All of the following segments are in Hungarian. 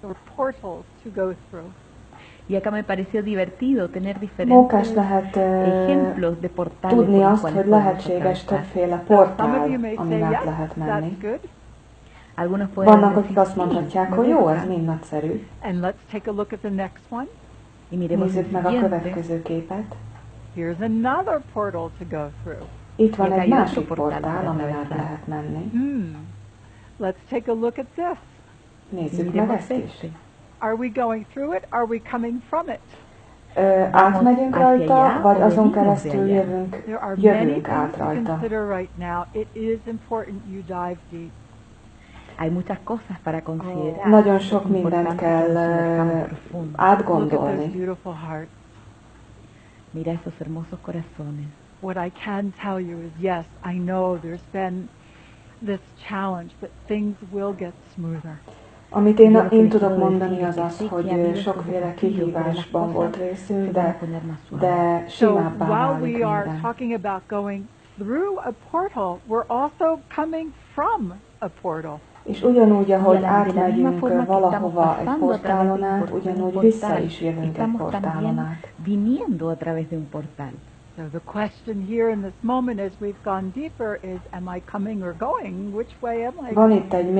or portals to go through. Y acá me pareció divertido tener Mókás diferentes lehet ejemplos de portales por tudni los azt, cuales hogy podemos lehetséges atravesar. többféle So some of portál, you may amin say, át yes, lehet that's menni. good. Algunos pueden Vannak, decir, akik azt sí, mondhatják, me hogy jó, gusta. ez mind nagyszerű. And let's take a look at the next one. Y miremos el Nézzük meg a siguiente. következő képet. Here's another portal to go through. Itt van Y acá egy hay másik otro portal portál, para amin át atravesar. lehet menni. Let's take a look at this. Nézzük meg Miremos ezt is. este. Are we going through it? Are we coming from it? Átmegyünk rajta, allá, vagy o azon venimos de keresztül allá? There are many jövünk things át to rajta. consider right now. It is important you dive deep. Hay muchas cosas para considerar. Nagyon sok Es mindent importante kell que nos sumerjamos profundo. Look at those átgondolni. beautiful hearts. Mira esos hermosos corazones. What I can tell you is, yes, I know there's been this challenge, but things will get smoother. Amit én tudok mondani az az, hogy sokféle kihívásban volt részünk, de So simábbá while válik we are minden. talking about going through a portal, we're also coming from a portal. És ugyanúgy, ahogy átmegyünk valahova egy portálon át, ugyanúgy vissza is jövünk egy portálon át. Viniendo a través de un portal. So the question here in this moment as we've gone deeper is, am I coming or going? Which way am I Van going? itt egy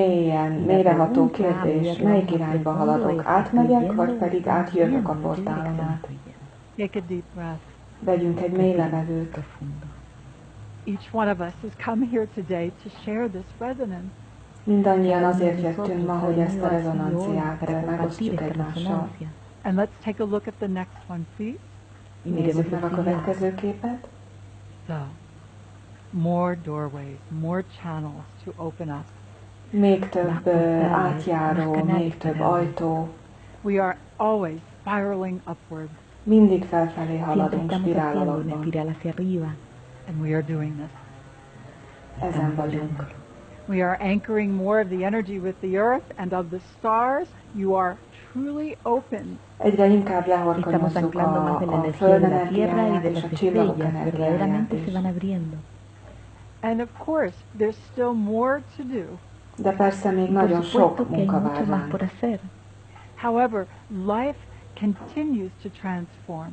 mélyreható kérdés, melyik irányba haladok? Átmegyek, vagy pedig átjövök a portálon át? Take a deep breath. Vegyünk egy mély levegőt. Each one of us has come here today to share this resonance. Mindannyian azért jöttünk ma, hogy ezt a rezonanciát megosztjuk egymással. And let's take a look at the next one, please. Nézzük meg a következő képet. So, more doorways, more channels to open up. Még több átjáró, még több ajtó. We are always spiraling upward, Mindig felfelé haladunk Siempre estamos haciendo una spirálokban. espiral hacia arriba. and we are doing this. Ezen vagyunk. We are anchoring more of the energy with the earth and of the stars. You are truly open. Egyre inkább Estamos lehorgonyozzuk anclando más de la a energía föld de la tierra y energiáját de és las a csillagok estrellas. energiáját Verdaderamente is. se van abriendo. And of course, there's still more to do. De persze még Por nagyon supuesto sok que hay munka mucho vár más por ránk. hacer. However, life continues to transform,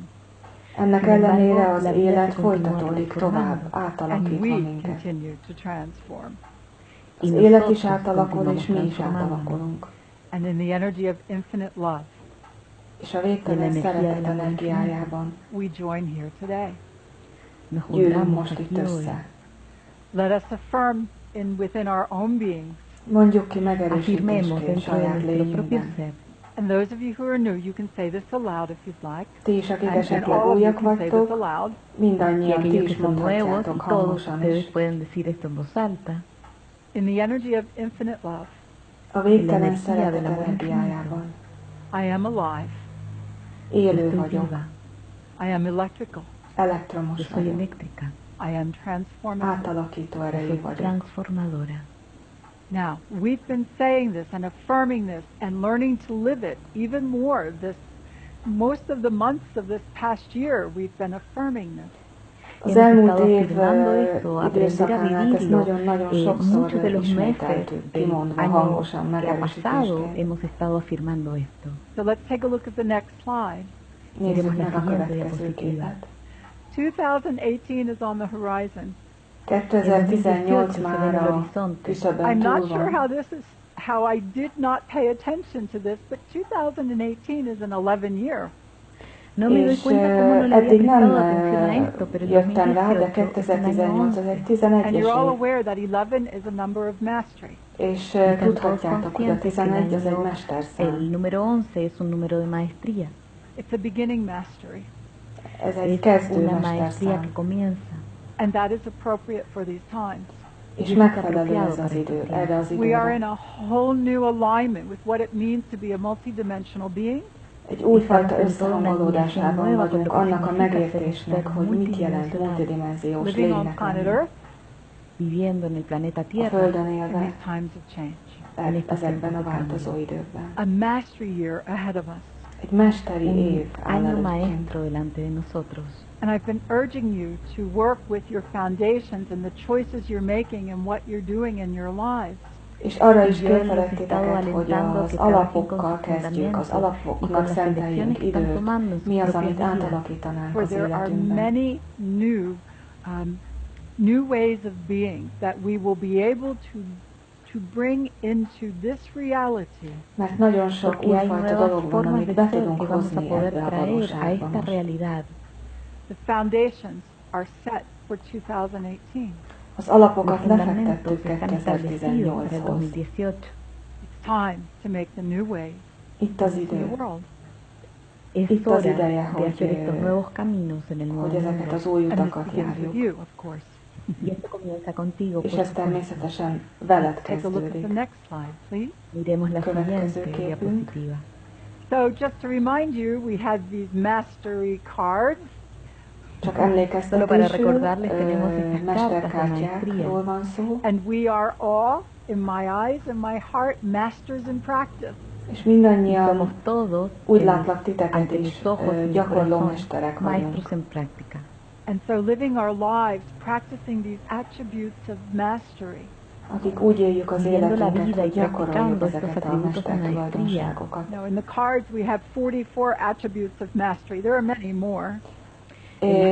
Ennek Sin embargo, ellenére az la vida élet se continúa folytatódik transformando. tovább, and átalakítva we minket. continue to transform. Az Y élet is nosotros átalakul, és continuamos mi is transformándonos. átalakulunk. And in the energy of infinite love, És a végtelen Jelen szeretet energía de la energiájában we join here today. Nos gyűlünk juntamos most itt aquí hoy. össze. Let us affirm within our own being. Mondjuk ki Afirmemos megerősítésként dentro de saját nuestro propio lényünkben. ser. And those of you who are new, you can say this aloud if you'd like. Ti is, akik And esetleg all of you újak can say this vagytok, aloud. Y mindannyian ti aquellos is que son nuevos mondhatjátok y todos hangosan ustedes is. pueden decir esto en voz alta. In the energy of infinite love, A végtelen energía szeretet del amor energiájában. I am alive. Élő Estoy vagyok, viva. I am electrical. Yo elektromos soy vagyok, eléctrica. I am transformative. átalakító Yo erejű soy vagyok. transformadora. Now, we've been saying this and affirming this and learning to live it even more. Most of the months of this past year, we've been affirming this. Az Hemos elmúlt estado év afirmando esto, aprender a időszakán át ezt vivirlo. nagyon-nagyon sokszor Muchos de los meses ismételtük, del kimondva año hangosan que ha pasado megerősítésként. hemos estado afirmando esto. So let's take a look at the next slide. Nézzük Miremos la meg a siguiente következő diapositiva. képet. 2018 is on the horizon. 2018 már a I'm küszöbön not túl sure van. how I did not pay attention to this, but 2018 is an 11 year. No me doy És cuenta cómo no le había eddig nem prestado atención a esto, pero el jöttem rá, de 2018 es un año 2018 az egy 11. And 11-es you're all év. aware that 11 is a number of mastery. És Están todos tudhatjátok, hogy a conscientes que 11 az egy el mesterszám. número 11 es un número de maestría. It's a beginning mastery. Ez egy Es kezdő una maestría mesterszám. que comienza. And that is appropriate for these times. És megfelelő ez az idő, erre az We are in időre. a whole new alignment with what it means to be a multidimensional being. Egy újfajta összehangolódásában vagyunk annak a megértésnek, hogy mit jelent multidimenziós Living on lénynek planet lenni. Earth Viviendo en el planeta A Tierra Földön in élve, these times of change. ezekben a változó időkben. A mastery year ahead of us. Egy mesteri un év áll año előttünk. maestro delante de nosotros. And I've been urging you to work with your foundations and the choices you're making and what you're doing in your lives. És arra is kérlek titeket, hogy az alapokkal kezdjük, az alapoknak szenteljünk időt, mi az, amit átalakítanánk az életünkben. New ways of being that we will be able to bring into this reality. Mert nagyon sok újfajta dolog van, amit be tudunk hozni ebbe a valóságba most. The foundations are set for 2018. Az alapokat lefektettük 2018-hoz. It's time to make the new way. Itt az idő. Itt az ideje, hogy ezeket az új utakat járjuk. És ez természetesen veled kezdődik. Következő képünk. So just to remind you, we had these mastery cards. Csak emlékeztetésül, mesterkártyákról van szó. And we are all, in my eyes and my heart, masters in practice. És mindannyian úgy látlak titeket is, gyakorló mesterek vagyunk. And so living our lives, practicing these attributes of mastery. Akik úgy éljük az életünket, hogy gyakoroljuk ezeket a mestertulajdonságokat. Now in the cards we have 44 attributes of mastery. There are many more.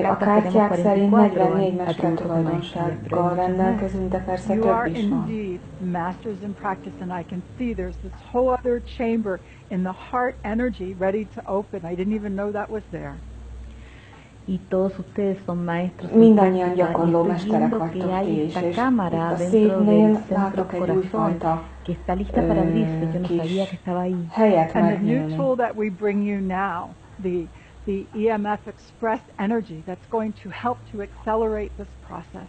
A kártyák szerint 44 mestertulajdonsággal rendelkezünk, de persze több is van. You are indeed masters in practice, and I can see there's this whole other chamber in the heart energy ready to open. I didn't even know that was there. Mindannyian gyakorló mesterek vagytok ti is, és itt a szívnél látok egy újfajta kis helyet megnyílni. And the new tool that we bring you now, the EMF Express energy that's going to help to accelerate this process.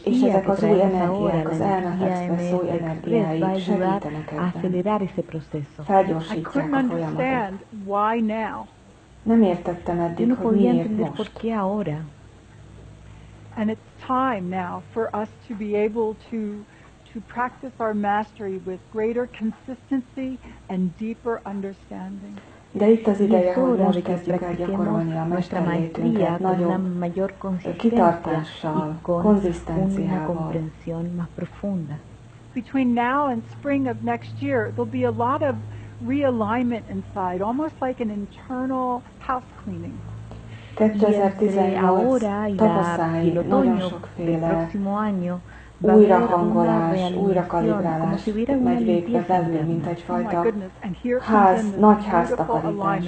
És ezek az új energiák, az EMF Express új energiái segítenek ebben. Felgyorsítják a folyamatot. Why now? Nem értettem eddig, hogy miért most. And it's time now for us to be able to practice our mastery with greater consistency and deeper understanding. De itt az ideje, hogy most kezdjük el gyakorolni a mesterlétünket nagyobb kitartással, konzisztenciával. Between now and spring of next year, there'll be a lot of realignment inside, almost like an internal house cleaning. 2018 tavaszáig nagyon sokféle újrahangolás, újrakalibrálás megy végbe belül, mint egyfajta nagy háztakarítás.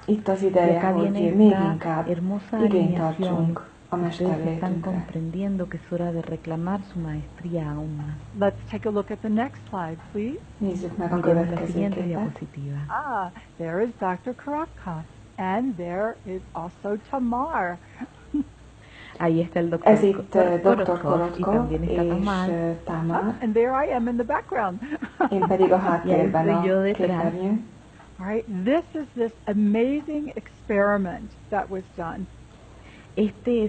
Itt az ideje, hogy még inkább igényt tartsunk a mesterlétünkre. Let's take a look at the next slide, please. Nézzük meg a következő képet. There is Dr. Karakka. And there is also Tamar. Ez itt Dr. Korotko és Tamar. And there I am in the background. Én pedig a háttérben a képernyőn. All right, this amazing experiment that was done.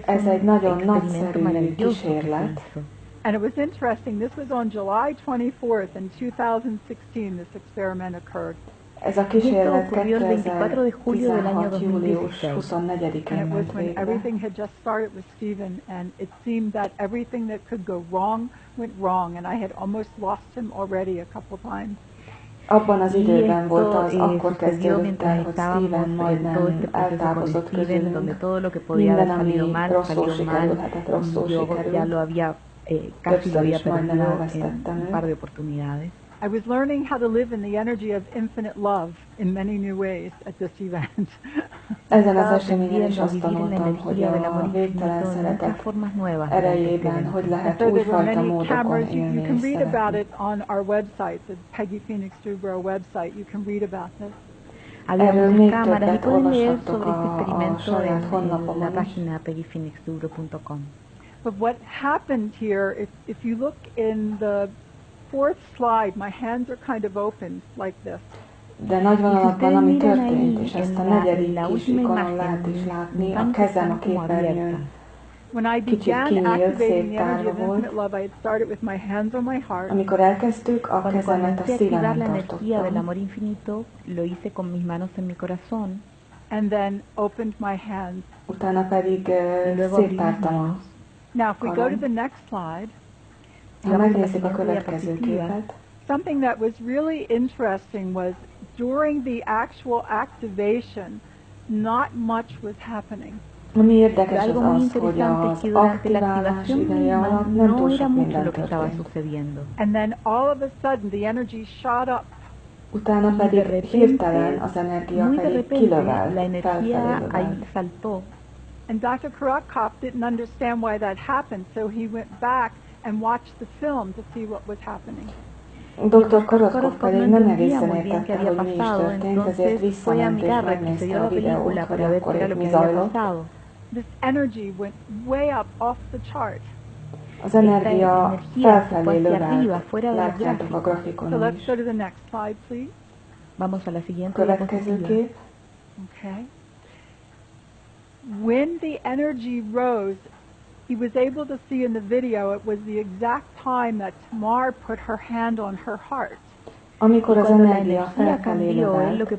Ez egy nagyon nagyszerű kísérlet. And it was interesting. This was on July 24th in 2016. This experiment occurred. Ez a kísérlet 2016. július 24-én ment végbe. Everything had just started with Stephen, and it seemed that everything that could go wrong went wrong, and I had almost lost him already a couple times. Abban az időben volt az, akkor kezdődött el, hogy Stephen majdnem eltávozott közülünk. Minden, ami rosszul sikerülhetett, rosszul sikerült. Többször is majdnem elvesztettem őt. I was learning how to live in the energy of infinite love in many new ways at this event. Ezen az eseményen is azt tanultam, hogy a végtelen szeretet erejében, hogy lehet újfajta módokon élni és You can read szeretni. about it on our website, the Peggy Phoenix Dubrow website. You can read about this. Erről még többet olvashattok a saját honlapomon is. But what happened here, if you look in the fourth slide, my hands are kind of open like this. De nagy vonalakban, ami történt, és ezt a negyedik kis ikonon lehet is látni, a kezem a képernyőn kicsit kinyílt, szép tárva volt. Amikor elkezdtük, a kezemet a szívemen tartottam. and then opened my hands. Utána pedig széttártam a Now, if we go to the next slide, ha megnézzük a következő képet, something that was really interesting was during the actual activation, not much was happening. Ami érdekes az az, hogy az aktiválás ideje alatt nem túl sok minden történt. And then all of a sudden the energy shot up. Utána pedig hirtelen az energia pedig kilövelt, felfelé lövelt. And Dr. Karakov didn't understand why that happened, so he went back and watched the film to see what was happening. Dr. Korotkov pedig nem egészen értette, hogy mi is történt, ezért visszament és megnézte a videót, hogy akkor itt mi zajlott. This energy went way up off the chart. Az energia felfelé lövelt, látjátok a grafikonon So is. let's go to the next slide, please. Vamos a la siguiente Következő kép. Okay. When the energy rose, he was able to see in the video it was the exact time that Tamar put her hand on her heart. Amikor az energia felfelé lövelt,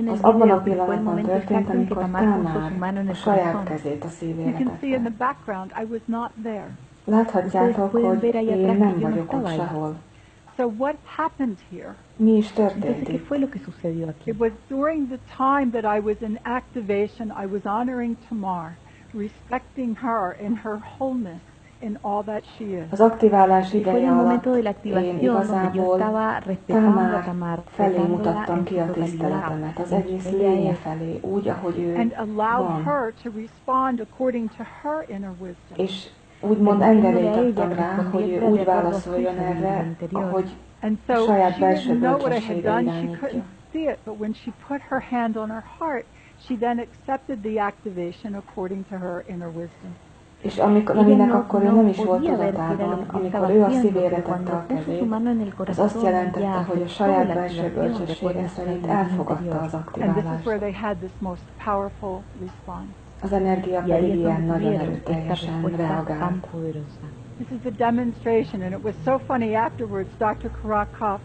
az abban a pillanatban történt, amikor Tamar a saját kezét a szívére You can see in the tette. background I was not there. Láthatjátok, hogy én nem vagyok ott sehol. So what happened here? Mi is történt itt? It was during the time that I was in activation, I was honoring Tamar, respecting her in her wholeness, in all that she is. Az aktiválás ideje alatt én igazából Tamar felé mutattam ki a tiszteletemet, az egész lénye felé, úgy, ahogy ő And allowed van. her to respond according to her inner wisdom. És úgymond engedélyt adtam rá, hogy ő úgy válaszoljon erre, ahogy And a so saját she belső didn't know what I had bölcsessége done, she irányítja. couldn't see it, but when she put her hand on her heart, she then accepted the activation according to her inner wisdom. És aminek akkor ő nem is volt tudatában, amikor ő a szívére tette a kezét, az azt jelentette, hogy a saját belső bölcsessége szerint elfogadta az And this is aktiválást. where they had this most powerful response. Az energia pedig ilyen nagyon erőteljesen reagált. This is a demonstration, and it was so funny afterwards. Dr. Karakov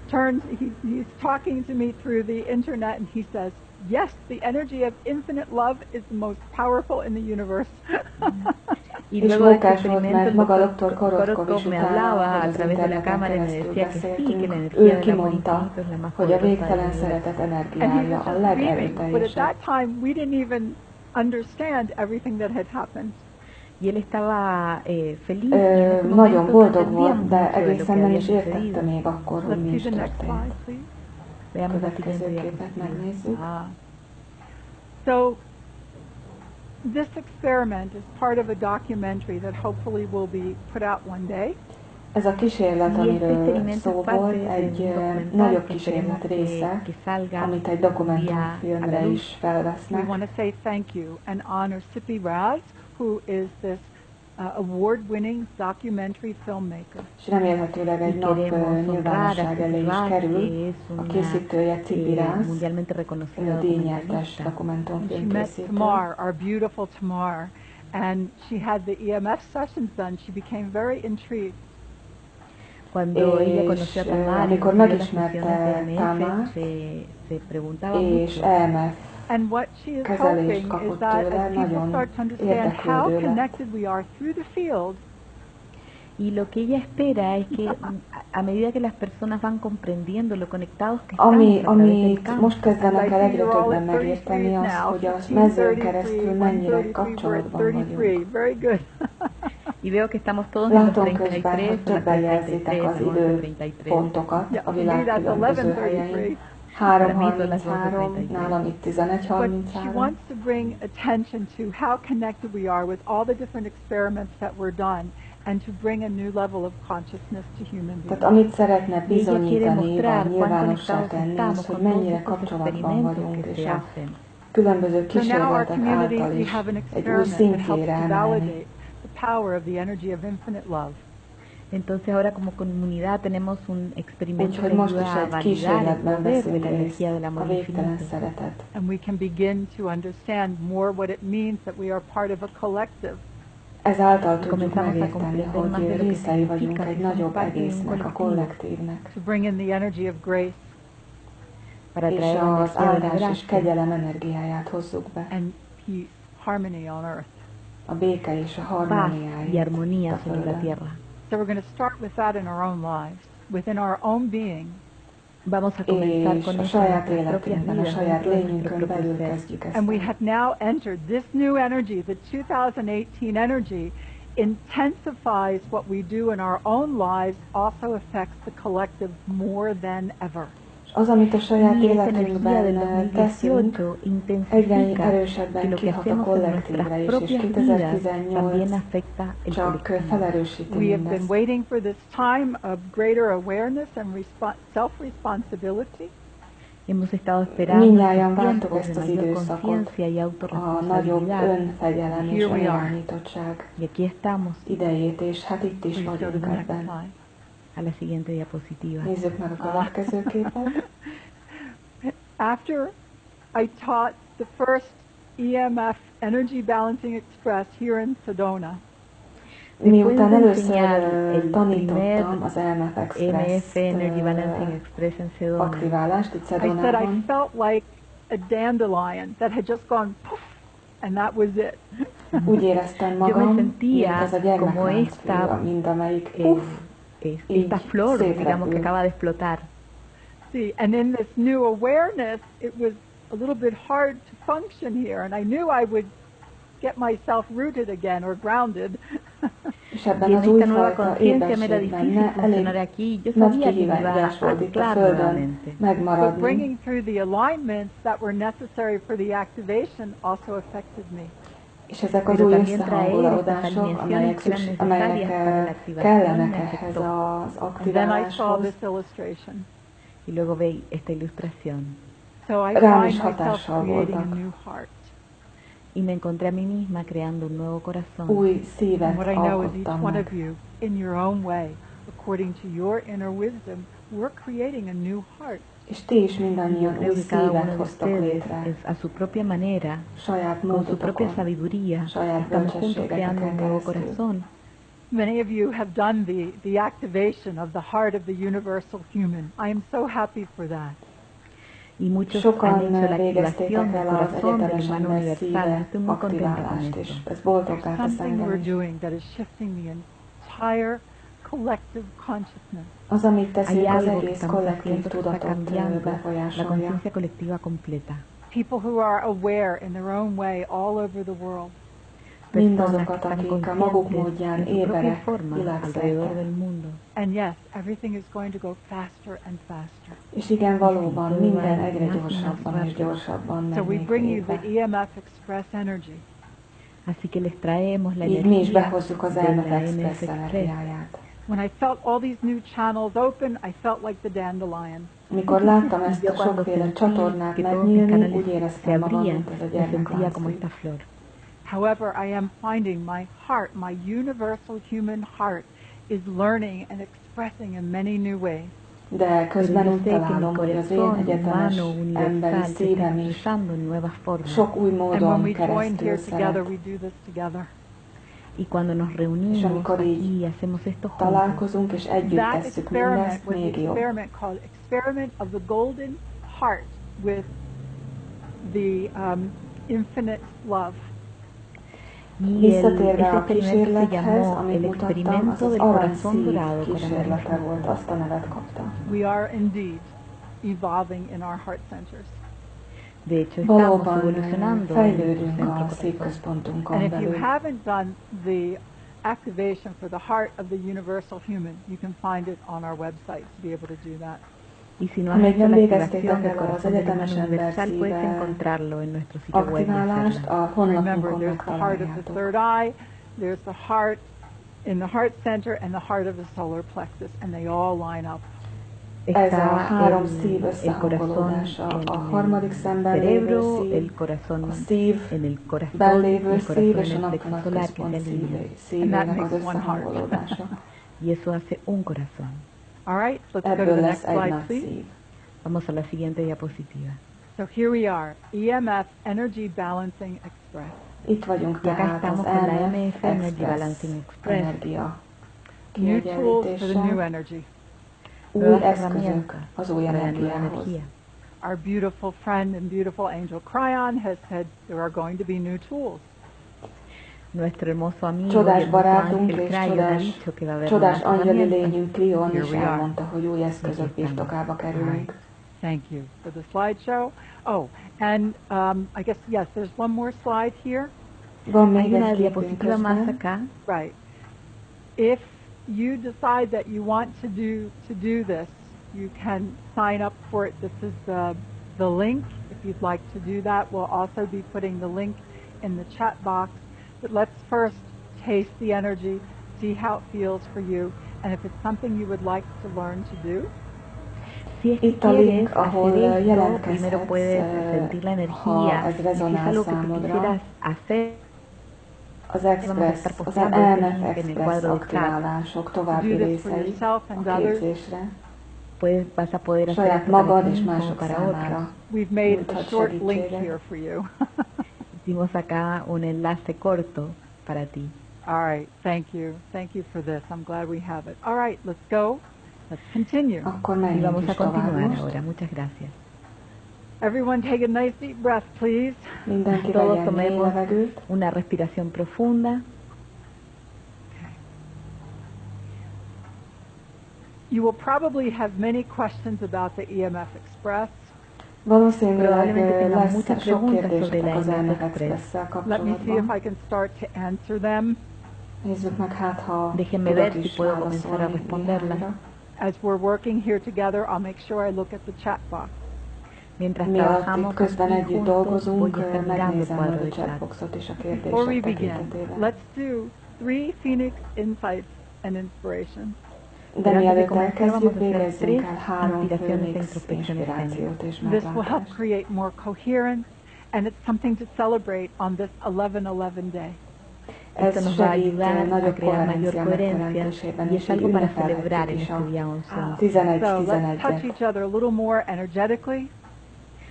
turns, he's talking to me through the internet, and he says, yes, the energy of infinite love is the most powerful in the universe. És mókás volt, mert maga Dr. Korotkov is utána, hogy az interneten keresztül beszéltünk, ő kimondta, hogy a végtelen szeretet energiája a But at legerőteljesebb. that time, we didn't even understand everything that had happened. Y él estaba feliz. Nagyon boldog volt, de egészen nem is értette még akkor, hogy mi Let's is see the next történt. slide, please. Veamos la Következő siguiente képet diapositiva. megnézzük. So this experiment is part of a documentary that hopefully will be put out one day. Ez a kísérlet, amiről szó volt, egy nagyobb kísérlet része, amit egy dokumentumfilmre is We felvesznek. want to say thank you and honor Sippy Raz, who is this award-winning documentary filmmaker. És remélhetőleg egy nap nyilvánosság elé is kerül. A készítője Cipi Rász, díjnyertes She dokumentumfilm met készítő. Tamar, our beautiful Tamar, and she had the EMF sessions done. She became very intrigued. Cuando ella conoció a Tamar, amikor y las megismerte funciones de Tamar, EMF, se preguntaba és mucho. EMF And what she is kezelést hoping is kapott that tőle, as people nagyon start to understand how érdeklődő lett. connected we are through the field, Y lo que ella espera es que a medida que las personas van comprendiendo lo conectados que estamos a través del Amit campo, most kezdenek el egyre többen megérteni, az, hogy a mezőn keresztül mennyire kapcsolatban vagyunk. Very good. y veo que estamos todos en los Látom 33, közben, hogy en las többen jelzitek 33, az o en los 33. időpontokat a Yeah, for me világ that's különböző helyein. 11:33. 3:33, nálam itt But she 11:33. wants to bring attention to how connected we are with all the different experiments that were done, and to bring a new level of consciousness to human beings. Tehát amit szeretne bizonyítani, vagy nyilvánossá tenni, az, hogy mennyire kapcsolatban vagyunk, és a különböző So now our kísérletek communities, által we is have an egy új experiment that helps szintjére to emelni. validate the power of the energy of infinite love. Entonces ahora como comunidad tenemos un experimento que Úgyhogy most ayuda is a egy validar el kísérletben poder de veszünk la részt energía del a amor végtelen infinito. szeretet. And we can begin to understand more what it means that we are part of a collective. Ezáltal tudjuk Comenzamos a megérteni, comprender más de hogy lo que részei vagyunk significa egy que somos nagyobb parte de un egésznek, a colectivo. kollektívnek. To bring in the energy of grace. és az áldás és kegyelem energiáját hozzuk be. And peace, harmony on earth. A béke és a Paz harmóniáit y armonía a sobre la földön. tierra. So we're going to start with that in our own lives, within our own being. Vamos a comenzar És con a eso en saját nuestras propias életünkben, a vidas, saját dentro de nuestro lényünkön propio belül ser. kezdjük ezt And we el. have now entered this new energy, the 2018 energy, intensifies what we do in our own lives, also affects the collective more than ever. Az, amit a saját Y esta energía del életünkben teszünk, 2018 egyre intensifica erősebben que lo que kihat a hacemos en kollektívre nuestras is, és propias vidas 2018 también afecta el csak colectivo. felerősíti We have been mindezt. waiting for this time of greater awareness and self-responsibility. Hemos estado esperando Mindnyájan estos vártuk tiempos ezt de az mayor időszakot, conciencia y a nagyobb autorresponsabilidad. önfegyelem és Here we are. önirányítottság Y aquí estamos, idejét, és hát itt is Please go to vagyunk the next ebben. slide. a la siguiente diapositiva. Nézzük meg a következő képet. After I taught the first EMF Energy Balancing Express here in Sedona, Miután először enseñar el tanítottam az EMF EMF Express Energy Balancing Express en Sedona, aktiválást itt I said I Sedonában, felt like a dandelion that had just gone poof, and that was it. úgy éreztem Yo magam, me mint sentía ez a como gyermekláncfű, esta, mint amelyik puff, esta flor, digamos, que acaba de explotar. See, and in this new awareness, it was a little bit hard to function here, and I knew I would get myself rooted again or grounded. és Y ebben en az esta nueva újfajta conciencia me era éberségben difícil funcionar elég aquí. Yo nagy sabía que me iba kihívás a volt itt a anclar Földön nuevamente. But megmaradni, bringing through the alignments that were necessary for the activation also affected me. és ezek az Pero új también traer estas összehangolódások, alineaciones que eran amelyek necesarias para la activación kellenek me ehhez afectó. az And then I saw aktiváláshoz, this illustration. Y luego ve esta ilustración. So I Rám find is myself hatással creating a voltak. new heart. Y me encontré a mí misma creando un nuevo corazón. új szívet And what I know is each alkottam one of meg. you, in your own way, according to your inner wisdom, we're creating a new heart. És ti is Y yo mindannyian creo új que cada uno szívet de hoztak ustedes, létre, es a su propia manera, saját con su propia módotokon, sabiduría, saját estamos juntos creando un bölcsességeteken nuevo keresztül. corazón. Many of you have done the activation of the heart of the universal human. I am so happy for that. Y muchos Sokan han hecho la végezték activación del el az corazón del egyetemes humano ember universal. szíve Estoy muy contenta con aktiválást, és esto. ez boldoggá tesz Something engem we're is. doing that is shifting the entire collective consciousness. Az, amit Hay teszünk, az algo que egész estamos kollektív haciendo que está tudatot cambiando la befolyásolja. conciencia colectiva completa. People who are aware in their own way all over the world. Personas que Mindazokat, están akik a maguk conscientes módján en su propia éberek forma alrededor világszerte. del mundo. And yes, everything is going to go faster and faster. És igen, valóban Sí, minden todo egyre más y gyorsabban más és gyorsabban So megy we még bring you the végbe. EMF Express energy. Así que les traemos la Így mi is energía behozzuk az de EMF la Express EMF Express. energiáját. When I felt all these new channels open, I felt like the dandelion. Amikor láttam ezt Yo a cuando sokféle sentí csatornát que todos mis megnyílni, canales úgy se éreztem magam, abrían, mint ez a me sentía como gyermekláncfű. esta flor. However, I am finding my heart, my universal human heart, is learning and expressing in many new ways. De közben Pero yo úgy sé que mi találom, hogy az én corazón egyetemes humano emberi universal se está szívem is expresando en nuevas formas. sok új And when módon we join keresztül here together, szeret. we do this together. Y cuando nos reunimos amikor így aquí y hacemos esto juntos, találkozunk, és együtt That tesszük experiment mindezt, was még the jobb. experiment called Experiment of the Golden Heart with the infinite love. y Visszatérve ese a experimento se kísérlethez, llamó amit el mutattam, experimento az az del corazón aranyszív dorado. kísérlete volt, azt a nevet kapta. We are indeed evolving in our heart centers. De hecho, estamos Valóban evolucionando en fejlődünk nuestro a centro corazón. szívközpontunkon And if you belül. haven't done the activation for the heart of the universal human, you can find it on our website to be able to do that. Y si no Ha has még hecho nem la végeztétek activación del el az corazón del egyetemes humano ember universal, puedes szíve encontrarlo en nuestro sitio web. y aktiválást hacerla. a Remember, honlapunkon there's the heart of the megtaláljátok. third eye, there's the heart in the heart center, and the heart of the solar plexus, and they all line up. Ez a Está három szív el corazón összehangolódása. en A el harmadik szemben lévő cerebro, szív, el corazón a szív en el corazón, ben y lévő el szív corazón és a en el plexo napnak solar, que központ es el línea. szívének az makes one heart. összehangolódása. Y eso hace un corazón. All right, let's go to Ebből the lesz next egy slide, nagy please. szív. Vamos a la siguiente diapositiva. So here we are, EMF Energy Balancing Express. Itt vagyunk Y acá tehát az estamos con la EMF EMF Energy Express Balancing Express. energia New tools for the new kiegyenlítése, energy. új Nuevas eszközök herramientas az új para la nueva energiához. energía. our beautiful friend and beautiful angel Cryon has said there are going to be new tools. Nuestro hermoso amigo Csodás barátunk ángel és Cryon ha dicho que va a haber csodás nuevas angyali herramientas. lényünk Cleon Here is we are. elmondta, hogy új eszközök birtokába kerülünk. Thank you for the slideshow. Oh, and I guess, yes, there's one more slide here. Van Hay még una egy képünk diapositiva más közben. acá. Right. If you decide that you want to do this, you can sign up for it. This is the link. If you'd like to do that, we'll also be putting the link in the chat box. But let's first taste the energy, see how it feels for you, and if it's something you would like to learn to do. Si es que Itt a link, ahol quieres, primero puedes sentir la ha energía, ez y si es rezonál algo que tú számodra. quisieras hacer, Az Express, az EMF Express aktiválások további részei a képzésre. vas a poder hacer Saját esto magad para és ti como mások para számára. otros. We've made a Nyújthat short link segítséget. here for you. Hicimos acá un enlace corto para ti. All right, thank you. Thank you for this. I'm glad we have it. All right, let's go. Let's continue. Akkor Y menjünk vamos is a tovább continuar most. ahora. Muchas gracias. Everyone take a nice deep breath, please. Mindenki Todos vegyen mély tomemos levegőt. una respiración profunda. You will probably have many questions about the EMF Express. Valószínűleg Probablemente tengan lesz muchas sok preguntas sobre kérdésetek la az EMF EMF Express. Express-szel Let me see if kapcsolatban. I can start to answer them. Nézzük meg, hát ha Déjenme tudok ver si is puedo comenzar a válaszolni responderlas. néhányra. As we're working here together, I'll make sure I look at the chat box. Mientras Miatt itt trabajamos közben aquí együtt juntos, voy dolgozunk, a estar mirando el megnézem majd cuadro a de chat. chatboxot és a Before we kérdések begin, tekintetében. let's do 3 Phoenix insights and inspiration. De Pero antes de mielőtt comenzar, elkezdjük, vamos a hacer végezzünk 3 el 3 inspiraciones e Phoenix introspecciones inspirációt és This will help meglátást. create more coherence, and it's something to celebrate on this 11/11 day. Esto Ez nos va a segít ayudar a nagyobb crear mayor koherencia coherencia megteremtésében, y és es így algo para celebrar ünnepelhetjük en is este a día 11-11. 11-11-et. So let's touch each other a little more energetically.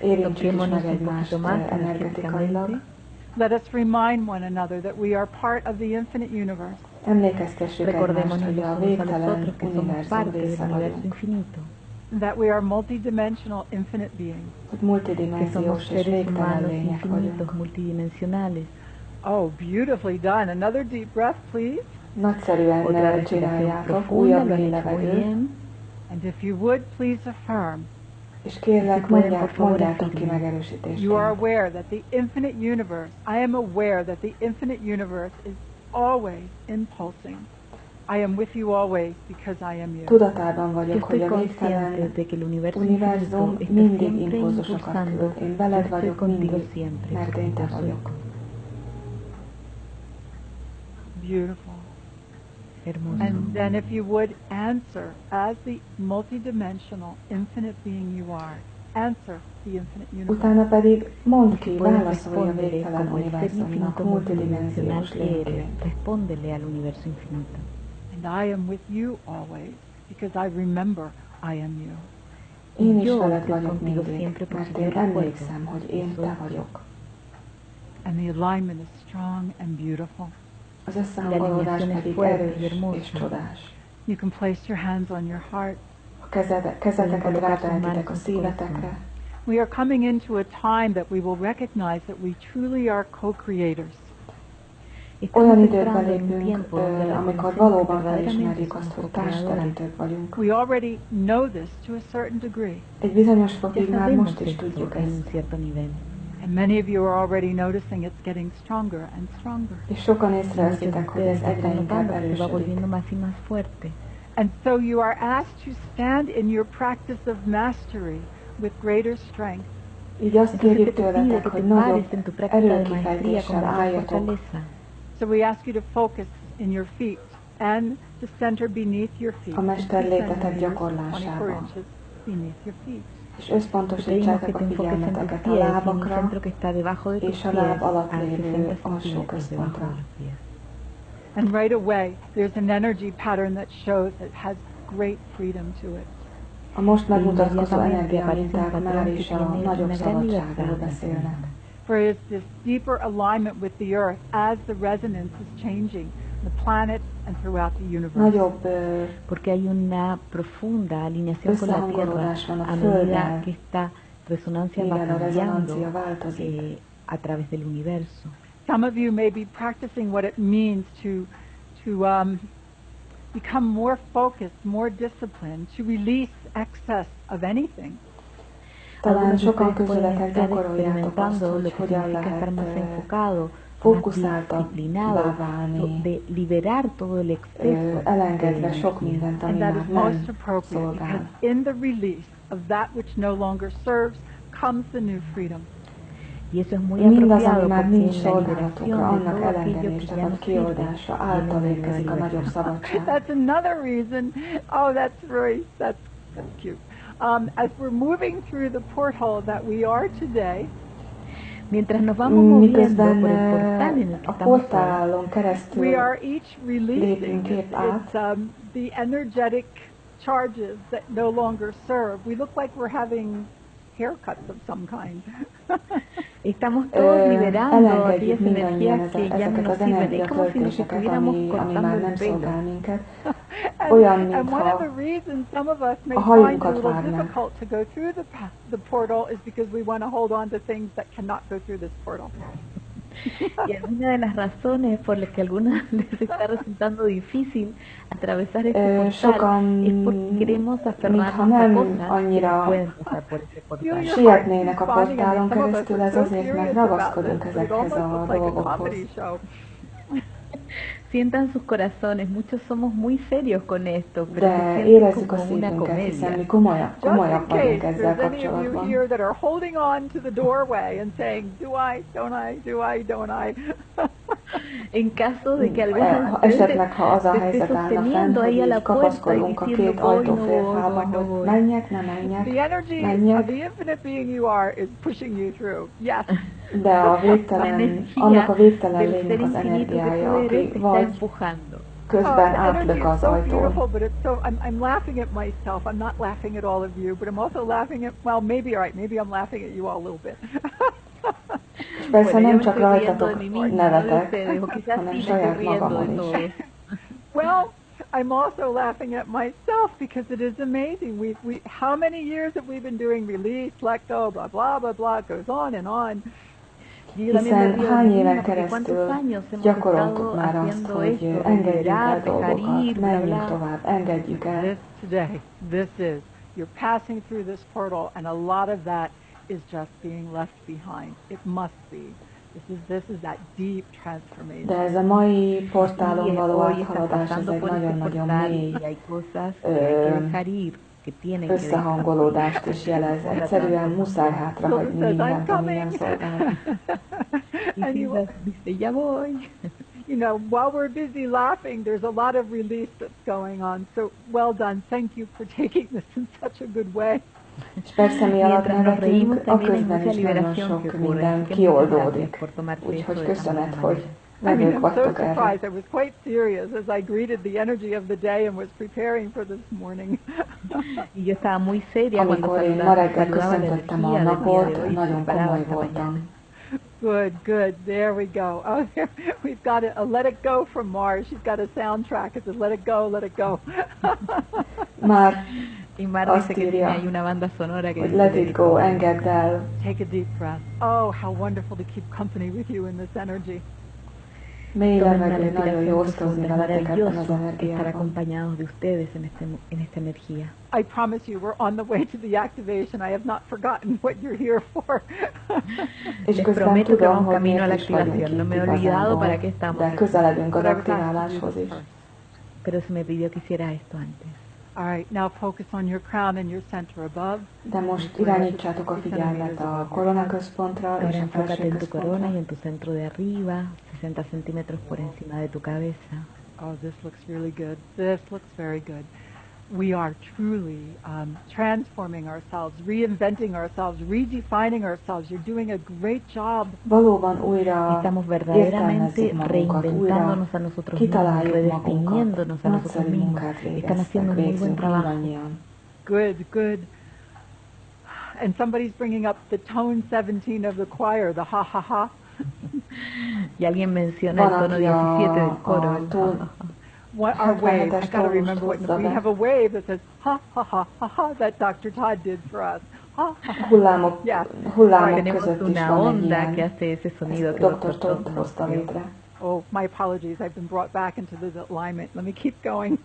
Érintsük is Toquémonos meg un egymást poquito más energetikailag. energéticamente. Let us remind one another that we are part of the infinite universe. Emlékeztessük egymást, Recordémonos hogy los a unos a los végtelen otros que somos univerzum parte del része universo vagyunk. infinito, That we are multidimensional infinite beings. Hogy que somos multidimenziós és seres végtelen humanos lények infinitos, vagyunk. multidimensionales. Oh, beautifully done. Another deep breath, please. Nagyszerűen Otra respiración csináljátok, profunda, újabb lo han mély hecho muy levegő, bien. And if you would, please affirm. és kérlek, Si pueden, por favor, mondjátok ki afirmen. megerősítésként. You are aware that the infinite universe, I am aware that the infinite universe is always impulsing. I am with you always because I am you. Tudatában Yo vagyok, hogy estoy a consciente végtelen de que el universo univerzum infinito está mindig siempre impulzusokat impulsando. küld. Én Yo veled estoy vagyok contigo mindig, siempre, mert én te porque yo soy vagyok. Beautiful. hermoso. And then if you would answer as the multidimensional infinite being you are, answer the infinite universe. Utána pedig mondd ki, Puedes válaszolj a respondere végtelen como el ser univerzumnak infinito multidimensional multidimenziós que eres. lényként. Respóndele al universo infinito. And I am with you always because I remember I am you. Én is Yo veled estoy vagyok contigo mindig, siempre porque mert yo én recuerdo emlékszem, hogy én que te soy vagyok. And the alignment is strong and beautiful. Az összehangolódás alineación es pedig fuerte y erős hermosa. és csodás. You can place your hands on your heart. A kezeteket rátehetitek a szívetekre. We are coming into a time that we will recognize that we truly are co-creators. Olyan Estamos időkben entrando en un lépünk, tiempo donde amikor reconocemos que valóban verdaderamente felismerjük azt, somos hogy co-creadores. társteremtők vagyunk. We already know this to a certain degree. Egy bizonyos Ya fokig már sabemos most is esto tudjuk en un ezt. cierto nivel. And many of you are already noticing it's getting stronger and stronger. És sokan Muchos de észreveszitek, hogy ez ustedes egyre están inkább notando que se va erősödik. volviendo más y más fuerte. And so you are asked to stand in your practice of mastery with greater strength. Így azt Entonces kérjük te pide tőletek, que hogy te nagyobb pares en tu práctica de maestría con erőkifejtéssel mayor álljatok, fortaleza. So we ask you to focus in your feet and the center beneath your feet. a mesterlétetek 24 gyakorlásában. inches beneath your feet. És Te pedimos összpontosítsátok que a te enfoques en tus figyelmeteket a pies y en el lábakra, centro que está debajo de tus és a pies láb alatt a lévő 60 alsó centímetros debajo központra. de los pies. And right away, there's an energy pattern that shows it has great freedom to it. A most megmutatkozó Inmediatamente aparece un energiaminták már patrón que is a tiene nagyobb una gran szabadságról libertad. beszélnek. For it's this deeper alignment with the earth as the resonance is changing the planet and throughout the universe. Nagyobb Porque hay una profunda alineación con la Tierra összehangolódás van a a medida Földdel, que está resonancia va cambiando a través del universo. Some of you may be practicing what it means to become more focused, more disciplined, to release excess of anything. Talán sokan közületek gyakoroljátok azt, hogy hogyan lehet fókuszáltabbá válni, elengedve sok mindent, ami már nem szolgál. In the release of that which no longer serves comes the new freedom. Mindaz, ami már nincs szolgálatokra, annak elengedése vagy kioldása által érkezik a nagyobb szabadság. That's another reason. Oh, that's cute. As we're moving through the porthole that we are today, miközben a portálon keresztül we are each releasing lépünk át, the energetic charges that no longer serve. We look like we're having haircuts of some kind. Estamos todos liberando aquellas energías que ya no nos sirven. Es como si nos estuviéramos cortando el pelo. And one of the reasons some of us may find it a little difficult to go through the portal is because we want to hold on to things that cannot go through this portal. Y una de las razones por las que a algunas les está resultando difícil atravesar este portal es porque queremos aferrarnos a cosas que no pueden pasar por ese portal. Sietnének a portálon keresztül, ez azért, mert ragaszkodunk ezekhez a dolgokhoz. Sientan sus corazones, muchos somos muy serios con esto, pero de érezzük a szívünket, hiszen mi komolyak vagyunk ezzel kapcsolatban. En caso de que esetleg, ha az a helyzet állna fenn, hogy így kapaszkodunk a két ajtófélfába, hogy menjek, ne menjek, de annak a végtelen lénynek az energiája, aki vagy közben átlök az ajtón. I'm laughing at myself. I'm not laughing at all of you, but I'm also laughing at, well, maybe I'm laughing at you all a little bit. És persze nem csak rajtatok nevetek, hanem saját magamon is. Well, I'm also laughing at myself because it is amazing. How many years have we been doing release, let go, blah, blah, blah, blah, it goes on and on. Hiszen hány éven keresztül gyakoroltuk már azt, hogy engedjük el dolgokat, menjünk tovább, engedjük el. You're passing through this portal, and a lot of that is just being left behind. It must be. This is that deep transformation. De ez a mai portálon való áthaladás, ez egy nagyon-nagyon mély összehangolódást is jelez. Egyszerűen muszáj hátrahagyni mindent, ami nem szolgál. You know, while we're busy laughing, there's a lot of release that's going on. So well done. Thank you for taking this in such a good way. És persze mi alatt nevetünk, a közben is nagyon sok minden kioldódik. Úgyhogy köszönet, hogy vevők vagytok erre. I was quite serious as I greeted the energy of the day and was preparing for this morning. Amikor én ma reggel köszöntöttem a napot, nagyon komoly voltam. Good. There we go. Oh, we've got a Let It Go from Mars. She's got a soundtrack. It says Let It Go, Let It Go. Már azt írja, hogy let it go, engedd el. Take a deep breath. Oh, how wonderful to keep company with you in this energy. Mély levegő, nagyon jó osztozni veletek ebben az energiában. I promise you, we're on the way to the activation. I have not forgotten what you're here for. És közben tudom, hogy miért is vagyunk itt igazából, de közeledünk az aktiváláshoz is. Pero se me pidió que hiciera esto antes. All right, now focus on your crown and your center above. De most irányítsátok a figyelmet a koronaközpontra és a felső központra. Y en tu centro de arriba, 60 centímetros por encima de tu cabeza. Oh, this looks really good. This looks very good. We are truly transforming ourselves, reinventing ourselves, redefining ourselves. You're doing a great job. Valóban újra értelmezzük magunkat, újra kitaláljuk magunkat. Nagyszerű munkát végeztek, végzünk mindannyian. Good. And somebody's bringing up the tone 17 of the choir, the ha ha ha. Y alguien menciona el tono 17 del coro. Our wave, I gotta remember what we have a wave that says ha ha ha ha ha that Dr. Todd did for us. hullámok, hullámok Tenemos között is una van egy onda que ilyen. hace ese sonido Ezt que Dr. Todd hozta létre. Oh, my apologies. I've been brought back into this alignment. Let me keep going.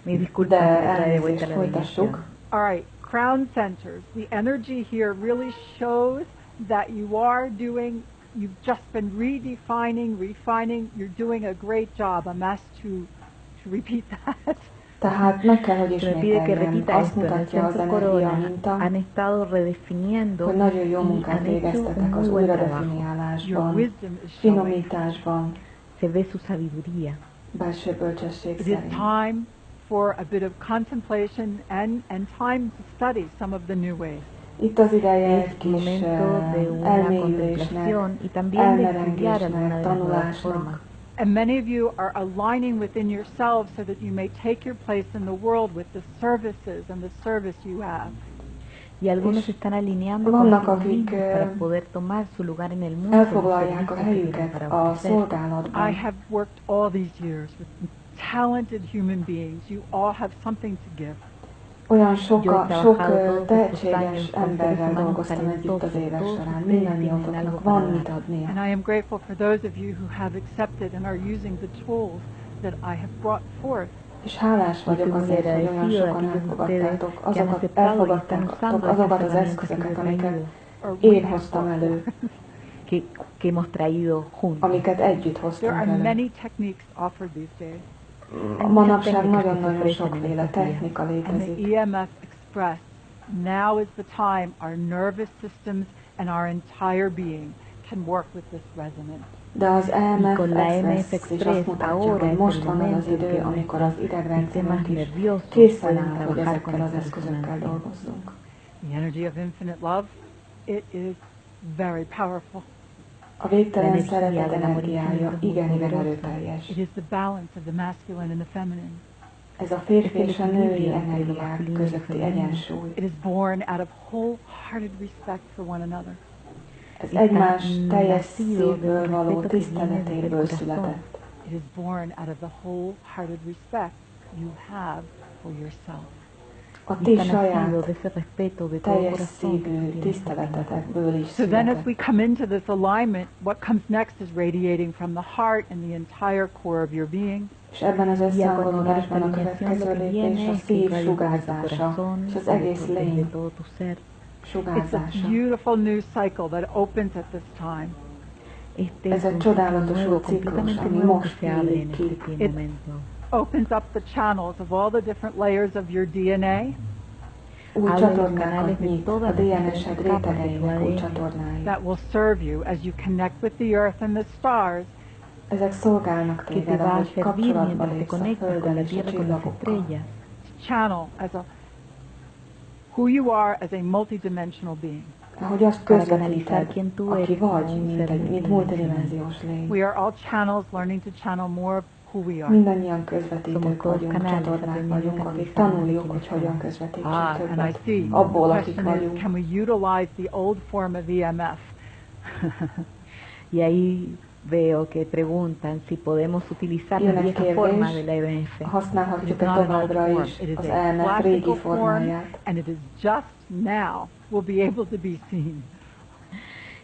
Mi disculpas, De me trae de elnézést, vuelta la folytassuk. alineación. All right, crown centers. The energy here really shows that you are doing, you've just been redefining, refining. You're doing a great job. I'm asked to repeat that. Tehát meg kell, hogy Se me pide que ismételjem. repita Azt esto. En el mutatja az centro energia corona minta, han estado redefiniendo hogy nagyon jó y munkát han hecho végeztetek un az muy buen trabajo. Your újradefiniálásban, wisdom is showing. finomításban, Se ve su sabiduría. belső bölcsesség It is szerint. time for a bit of contemplation and time to study some of the new ways. Itt az ideje Es egy kis momento de una elmélyülésnek, contemplación y también de estudiar alguna elmerengésnek, de las nuevas tanulásnak. formas. And many of you are aligning within yourselves so that you may take your place in the world with the services and the service you have. Y algunos És están alineando vannak, consigo akik mismos para poder tomar su lugar en el mundo. elfoglalják a helyüket a I szolgálatban. have worked all these years with talented human beings. You all have something to give. Olyan Yo he sok trabajado todos estos tehetséges años con emberrel seres humanos dolgoztam együtt az talentosos. évek Todos során. ustedes Mindannyiatoknak tienen algo van para mit dar. adnia. And I am grateful for those of you who have accepted and are using the tools that I have brought forth. És hálás vagyok azért, hogy olyan sokan elfogadtátok azokat az eszközöket, amiket én hoztam elő, que hemos traído juntos. amiket együtt There hoztunk are elő. many techniques offered these days. Manapság nagyon-nagyon sokféle technika And the létezik. EMF Express, now is the time our nervous systems and our entire being can work with this resonance. De az EMF con la EMF Express is azt Express mutatja, ahora hogy es most el van az momento en idő, que amikor az sistemas idegrendszerünk is nerviosos készen pueden áll, hogy trabajar con ezekkel az esta eszközökkel resonancia. dolgozzunk. The energy of infinite love, it is very powerful. A végtelen energía szeretet del amor energiája infinito es muy igen poderosa. erőteljes. It is the balance of the masculine and the feminine. Ez a férfi és a női energiák közötti egyensúly. It is born out of wholehearted respect for one another. Ez egymás teljes szívből való tiszteletéből született. It is born out of the wholehearted respect you have for yourself. A ti Está nacido saját de ese respeto de todo teljes corazón que szívű tienes. tiszteletetekből is So then as we született. come into this alignment, what comes next is radiating from the heart and the entire core of your being. És ebben az összehangolódásban a következő lépés a szív sugárzása, és az egész lény It's a sugárzása. beautiful new cycle that opens at this time. Ez egy csodálatos új ciklus, ami most nyílik ki. Opens up the channels of all the different layers of your DNA. Új csatornákat nyit, a DNS-ed rétegeinek új csatornái. That will serve you as you connect with the earth and the stars. Ezek szolgálnak que te téged, va a ahogy servir kapcsolatba mientras te lépsz a conectas con Földön la és a tierra, con las csillagokkal. estrellas. Channel as a who you are as a multidimensional being. Ahogy azt Para közvetíted, canalizar quién tú aki eres vagy, como un mint, ser mint multidimenziós lény. We are all channels learning to channel more of who we are. Mindannyian közvetítők vagyunk, csatornák vagyunk, akik tanuljuk, hogy hogyan közvetítsünk And I többet see. abból, The akik question is, vagyunk. can we utilize the old form of EMF? Y ahí veo que preguntan si podemos utilizar la Jön egy vieja forma de kérdés, la EMF. It's használhatjuk-e not an old továbbra form. is It is az a EMF régi classical form, formáját. and it is just now will be able to be seen.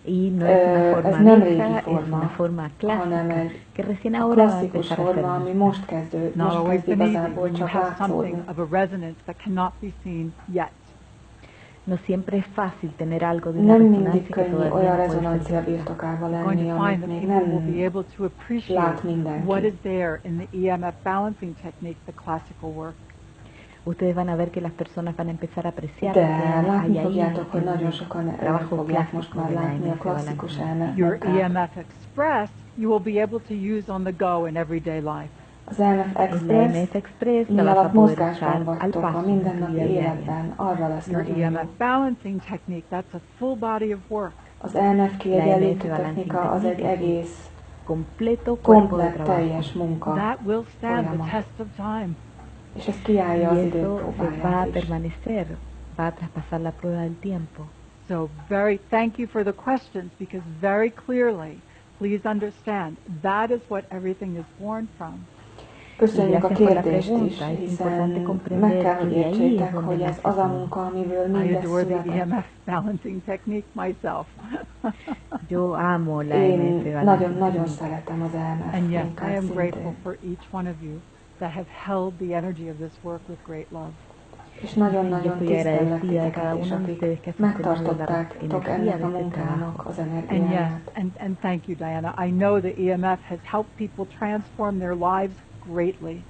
Y no es una Ez forma nem vieja, régi es una forma, forma hanem clásica, egy que recién a ahora va a klasszikus empezar a ser forma, ami vista. most Not always kezd been easy igazából when you csak have something látszódni. of a resonance that cannot be seen yet. No siempre es fácil tener algo de una Nem mindig resonancia que könnyű todavía olyan no puede ser rezonancia vista. birtokában You're going lenni, to find amit that még people will be nem able to appreciate lát mindenki. what is there in the EMF balancing technique, the classical work. Ustedes van a ver que las personas van a empezar a apreciar De lo que hay látni ahí fogjátok, hogy en nagyon el sokan trabajo fogják most clásico már de la látni a EMF klasszikus balancing. Your munkát. EMF Express you will be able to use on the go in everyday life. Az EMF En la Express, EMF Express mi la vas a alatt poder mozgásban usar al vagytok a paso en tu mindennapi vida diaria. életben, arra lesz Your nagyon jó. EMF balancing technique, that's a full body of work. Az EMF kiegyenlítő La EMF technika az egy balancing egész, Completo cuerpo de komplett, trabajo. teljes munka, That will stand the folyamat. test of time. és ez kiállja az Y idő eso se va a próbáját is. permanecer, va a traspasar la prueba del tiempo. So thank you for the questions, because very clearly, please understand, that is what everything is born from. Köszönjük a kérdést is, hiszen meg kell, hogy értsétek, hogy ez az a munka, amiből mindez született. EMF balancing technique myself. Én nagyon szeretem az EMF And yes, munkát I am szintén. grateful for each one of you that have held the energy of this work with great love. És nagyon-nagyon tisztellek titeket, és akik megtartottátok ennek a munkának az energiáját. And thank you, Diana. I know the EMF has helped people transform their lives greatly.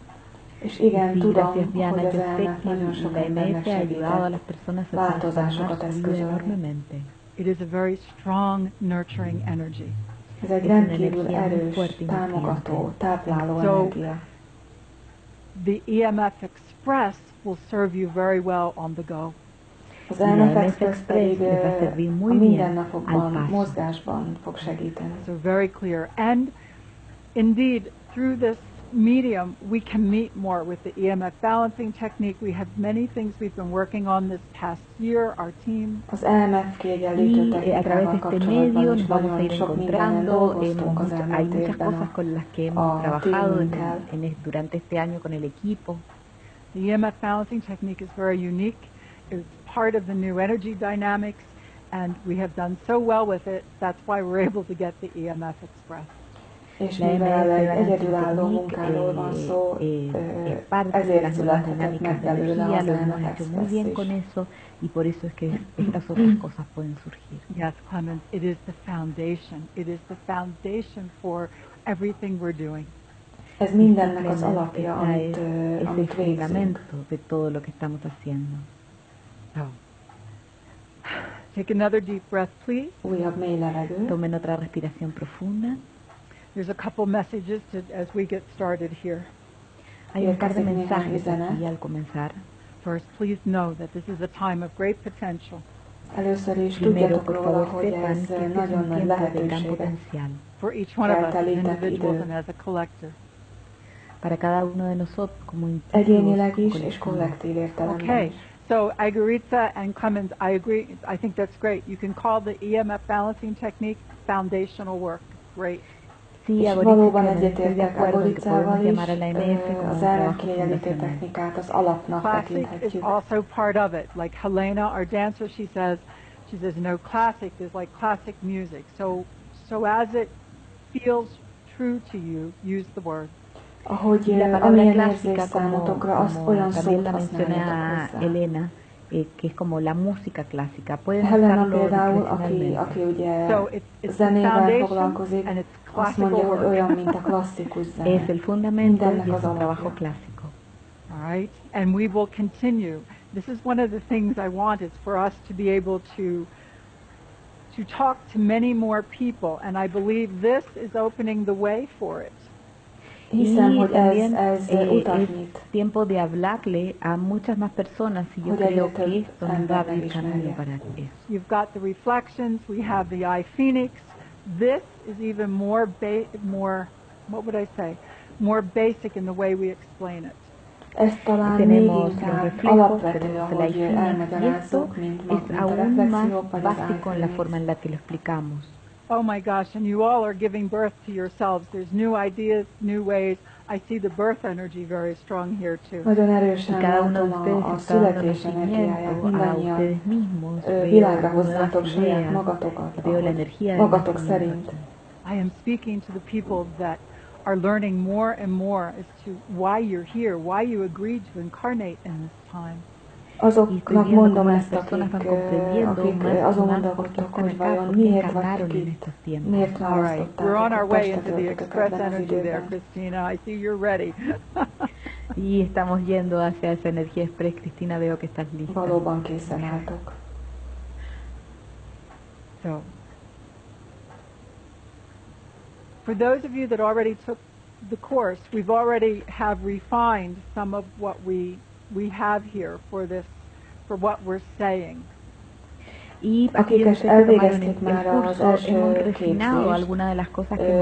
És igen, tudom, hogy az EMF nagyon sok embernek segített változásokat eszközölni. It is a very strong, nurturing energy. Ez egy rendkívül erős, támogató, tápláló energia. The EMF Express will serve you very well on the go. Az EMF Express pedig a mindennapokban, mozgásban fog segíteni. So very clear. And indeed, through this medium, we can meet more with the EMF balancing technique. We have many things we've been working on this past year, our team. Az EMF kiegyenlítő technikával kapcsolatban is nagyon sok mindenen dolgoztunk az elmúlt évben a teamunkkel. The EMF balancing technique is very unique. It's part of the new energy dynamics, and we have done so well with it. That's why we're able to get the EMF Express. És mivel egy egyedülálló munkáról van szó, ezért születhetett meg belőle az EMF Express is. Yes, Clemens, it is the foundation. It is the foundation for everything we're doing. Ez mindennek az alapja, amit végzünk. Take another deep breath, please. Újabb mély levegő. Tomen otra respiración profunda. There's a couple messages as we get started here. Hay un par de mensajes aquí al comenzar. First, please know that this is a time of great potential. Először is tudjatok róla, hogy ez nagyon nagy lehetőséget for each one of us as individuals and as a collective. Para cada uno de nosotros como egyénileg is és kollektív értelemben. Okay. So Agarita and Clemens, I agree. I think that's great. You can call the EMF balancing technique foundational work. Great. És valóban egyetértek Agaricával is, az EMF kiegyenlítő technikát az alapnak tekinthetjük. Classic is also part of it. Like Helena, our dancer, she says, no, classic is like classic music. So as it feels true to you, use the word. Ahogy amilyen érzés számotokra, azt olyan szót használjatok hozzá. Elena, que es como la música clásica. Pueden Helena például, aki ugye zenével foglalkozik, azt mondja, hogy olyan, mint a klasszikus zene. Es el fundamento y es un trabajo clásico. All right, and we will continue. This is one of the things I want is for us to be able to talk to many more people, and I believe this is opening the way for it. Hiszem, hogy ez utat nyit. Tiempo de hablarle a muchas más personas y yo creo que esto nos va a abrir camino para eso. You've got the reflections, we have the eye phoenix. This is even more what would I say? More basic in the way we explain it. Ez talán még inkább alapvető, ahogy elmagyarázzuk, mint a reflexiók vagy az eye phoenix. Oh my gosh, and you all are giving birth to yourselves. There's new ideas, new ways. I see the birth energy very strong here too. Nagyon erősen látom a születés energiáját, mindannyian világra hozzátok saját magatokat, magatok szerint. I am speaking to the people that are learning more and more as to why you're here, why you agreed to incarnate in this time. Azoknak mondom ezt, akik azon gondolkodtok, hogy vajon miért vagytok itt, miért választottátok a testet ebben az időben. Cristina, I see you're ready. Y estamos yendo hacia esa energía express, Cristina, veo que estás lista. Valóban készen álltok. So, for those of you that already took the course, we've already have refined some of what we have here for what we're saying. Akik elvégezték már az első képzést,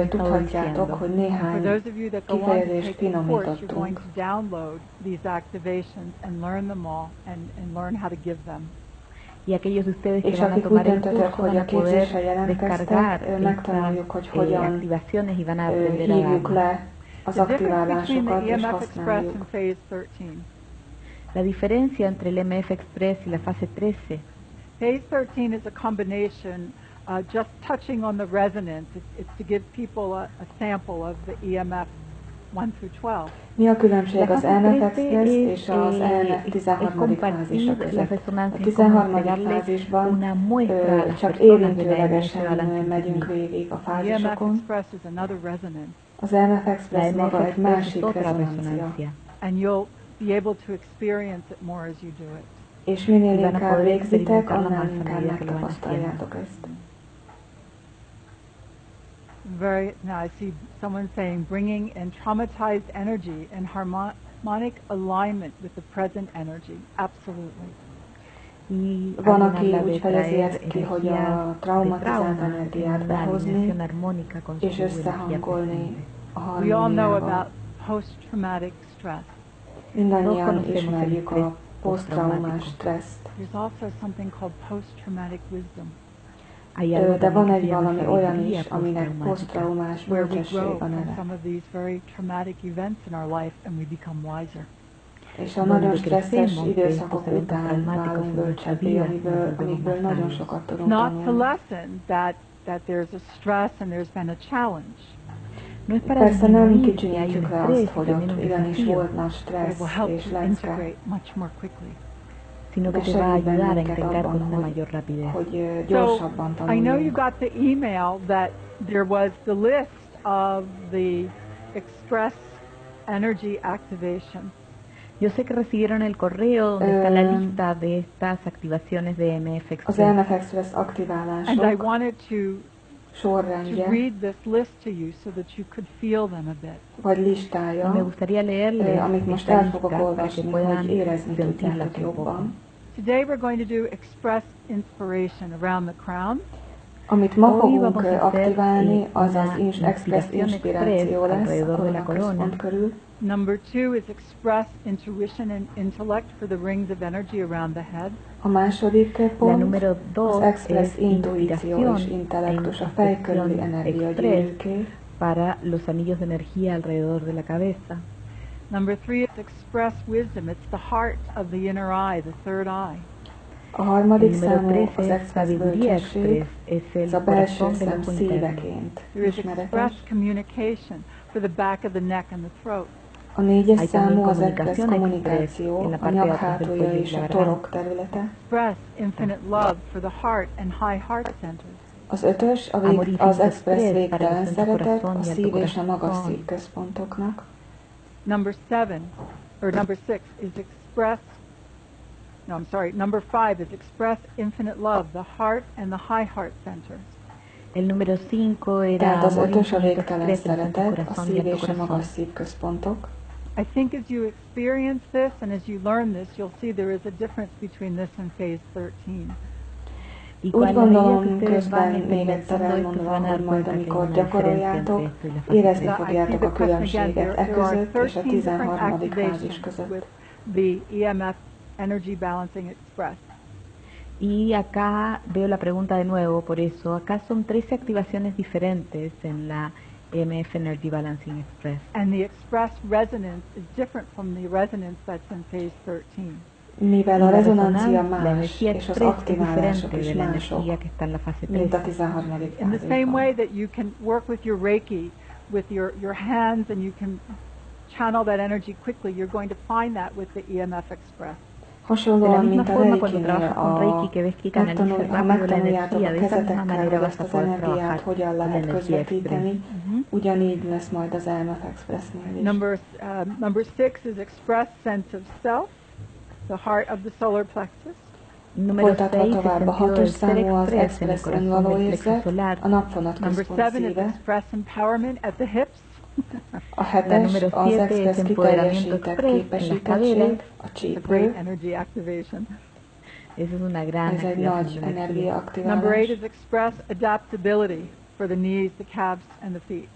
tudhatjátok, hogy néhány kifejezést finomítottunk. És akik úgy döntöttek, hogy a képzésre jelentkeztek, megtanuljuk, hogy hogyan hívjuk le az aktiválásokat és használjuk. La diferencia entre el EMF Express y la fase 13. Phase 13 is a combination, just touching on the resonance. It's to give people a sample of the EMF 1 through 12. Mi a különbség az EMF Express és az EMF 13. fázisa között? A 13. fázisban csak érintőlegesen megyünk végig a fázisokon. Az EMF Express maga egy másik rezonancia. And you'll be able to experience it more as you do it. És minél inkább végzitek, annál inkább megtapasztaljátok ezt. Now I see someone saying, bringing in traumatized energy in harmonic alignment with the present energy. Absolutely. Van, aki úgy fejezi ezt ki, hogy a traumatizált energiát behozni, és összehangolni a harmóniával. We all know about post-traumatic stress. Mindannyian ismerjük a posztraumás stresszt. There's also something called post-traumatic wisdom. De van egy valami olyan is, aminek posztraumás bölcsesség a neve. És a nagyon stresszes időszakok után válunk bölcsebbé, amikből nagyon sokat tudunk tanulni. Persze nem kicsinyítjük le azt, hogy ott igenis volt nagy stressz és lecke, sino que te va a ayudar a integrar con una mayor rapidez. I know you got the email that there was the list of the express energy activation. Yo sé que recibieron el correo donde está la lista de estas activaciones de EMF Express. Az EMF Express aktiválások. And I wanted to sorrendje, to read this list to you so that you could feel them a bit. Vagy listája, me gustaría leerles amit most el fogok olvasni, hogy érezni tudjátok jobban. Today we're going to do express inspiration around the crown. Amit ma fogunk aktiválni, az az express inspiráció lesz a koronaközpont körül. Number 2 is express intuition and intellect for the rings of energy around the head. A második pont az express intuíció és intellektus a fej körüli energiagyűrűké. Para los anillos de energía alrededor de la cabeza. Number 3 is express wisdom. It's the heart of the inner eye, the third eye. A harmadik számú az express bölcsesség, ez a belső szem szíveként ismeretes. There is express communication for the back of the neck and the throat. A négyes számú az express kommunikáció, a nyak hátulja és a torok területe. Express infinite love for the heart and high heart centers. Az ötös az express végtelen szeretet a szív és a magas szív központoknak. Number 6 is express. No, I'm sorry. Number 5 is express infinite love, the heart and the high heart centers. El número 5 era tehát az ötös a végtelen szeretet, a szív és a magas szív központok. I think as you experience this and as you learn this, you'll see there is a difference between this and phase 13. Úgy gondolom, közben még egyszer elmondom, hogy majd amikor gyakoroljátok, érezni fogjátok a különbséget e között és a 13. fázis között. The EMF Energy Balancing Express. Y acá veo la pregunta de nuevo, por eso, acá son 13 activaciones diferentes en la EMF Energy Balancing Express. And the express resonance is different from the resonance that's in phase 13. Mivel a rezonancia más, és az aktiválások is mások, mint a 13. fázisban. In the same way that you can work with your Reiki, with your hands, and you can channel that energy quickly, you're going to find that with the EMF Express. Hasonlóan, mint a Reikinél, ha megtanuljátok a kezetekkel, hogy ezt az energiát hogyan lehet közvetíteni, ugyanígy lesz majd az EMF Expressnél is. Number 6 is express sense of self, the heart of the solar plexus. Folytatva tovább a 6-os számú az express önvaló érzet, a napfonat központ szíve. Number 7 is express empowerment at the hips. A 7-es az express kiteljesített képesítettség, a csípő. Ez egy nagy energiaaktiválás. Number 8 is express adaptability for the knees, the calves and the feet.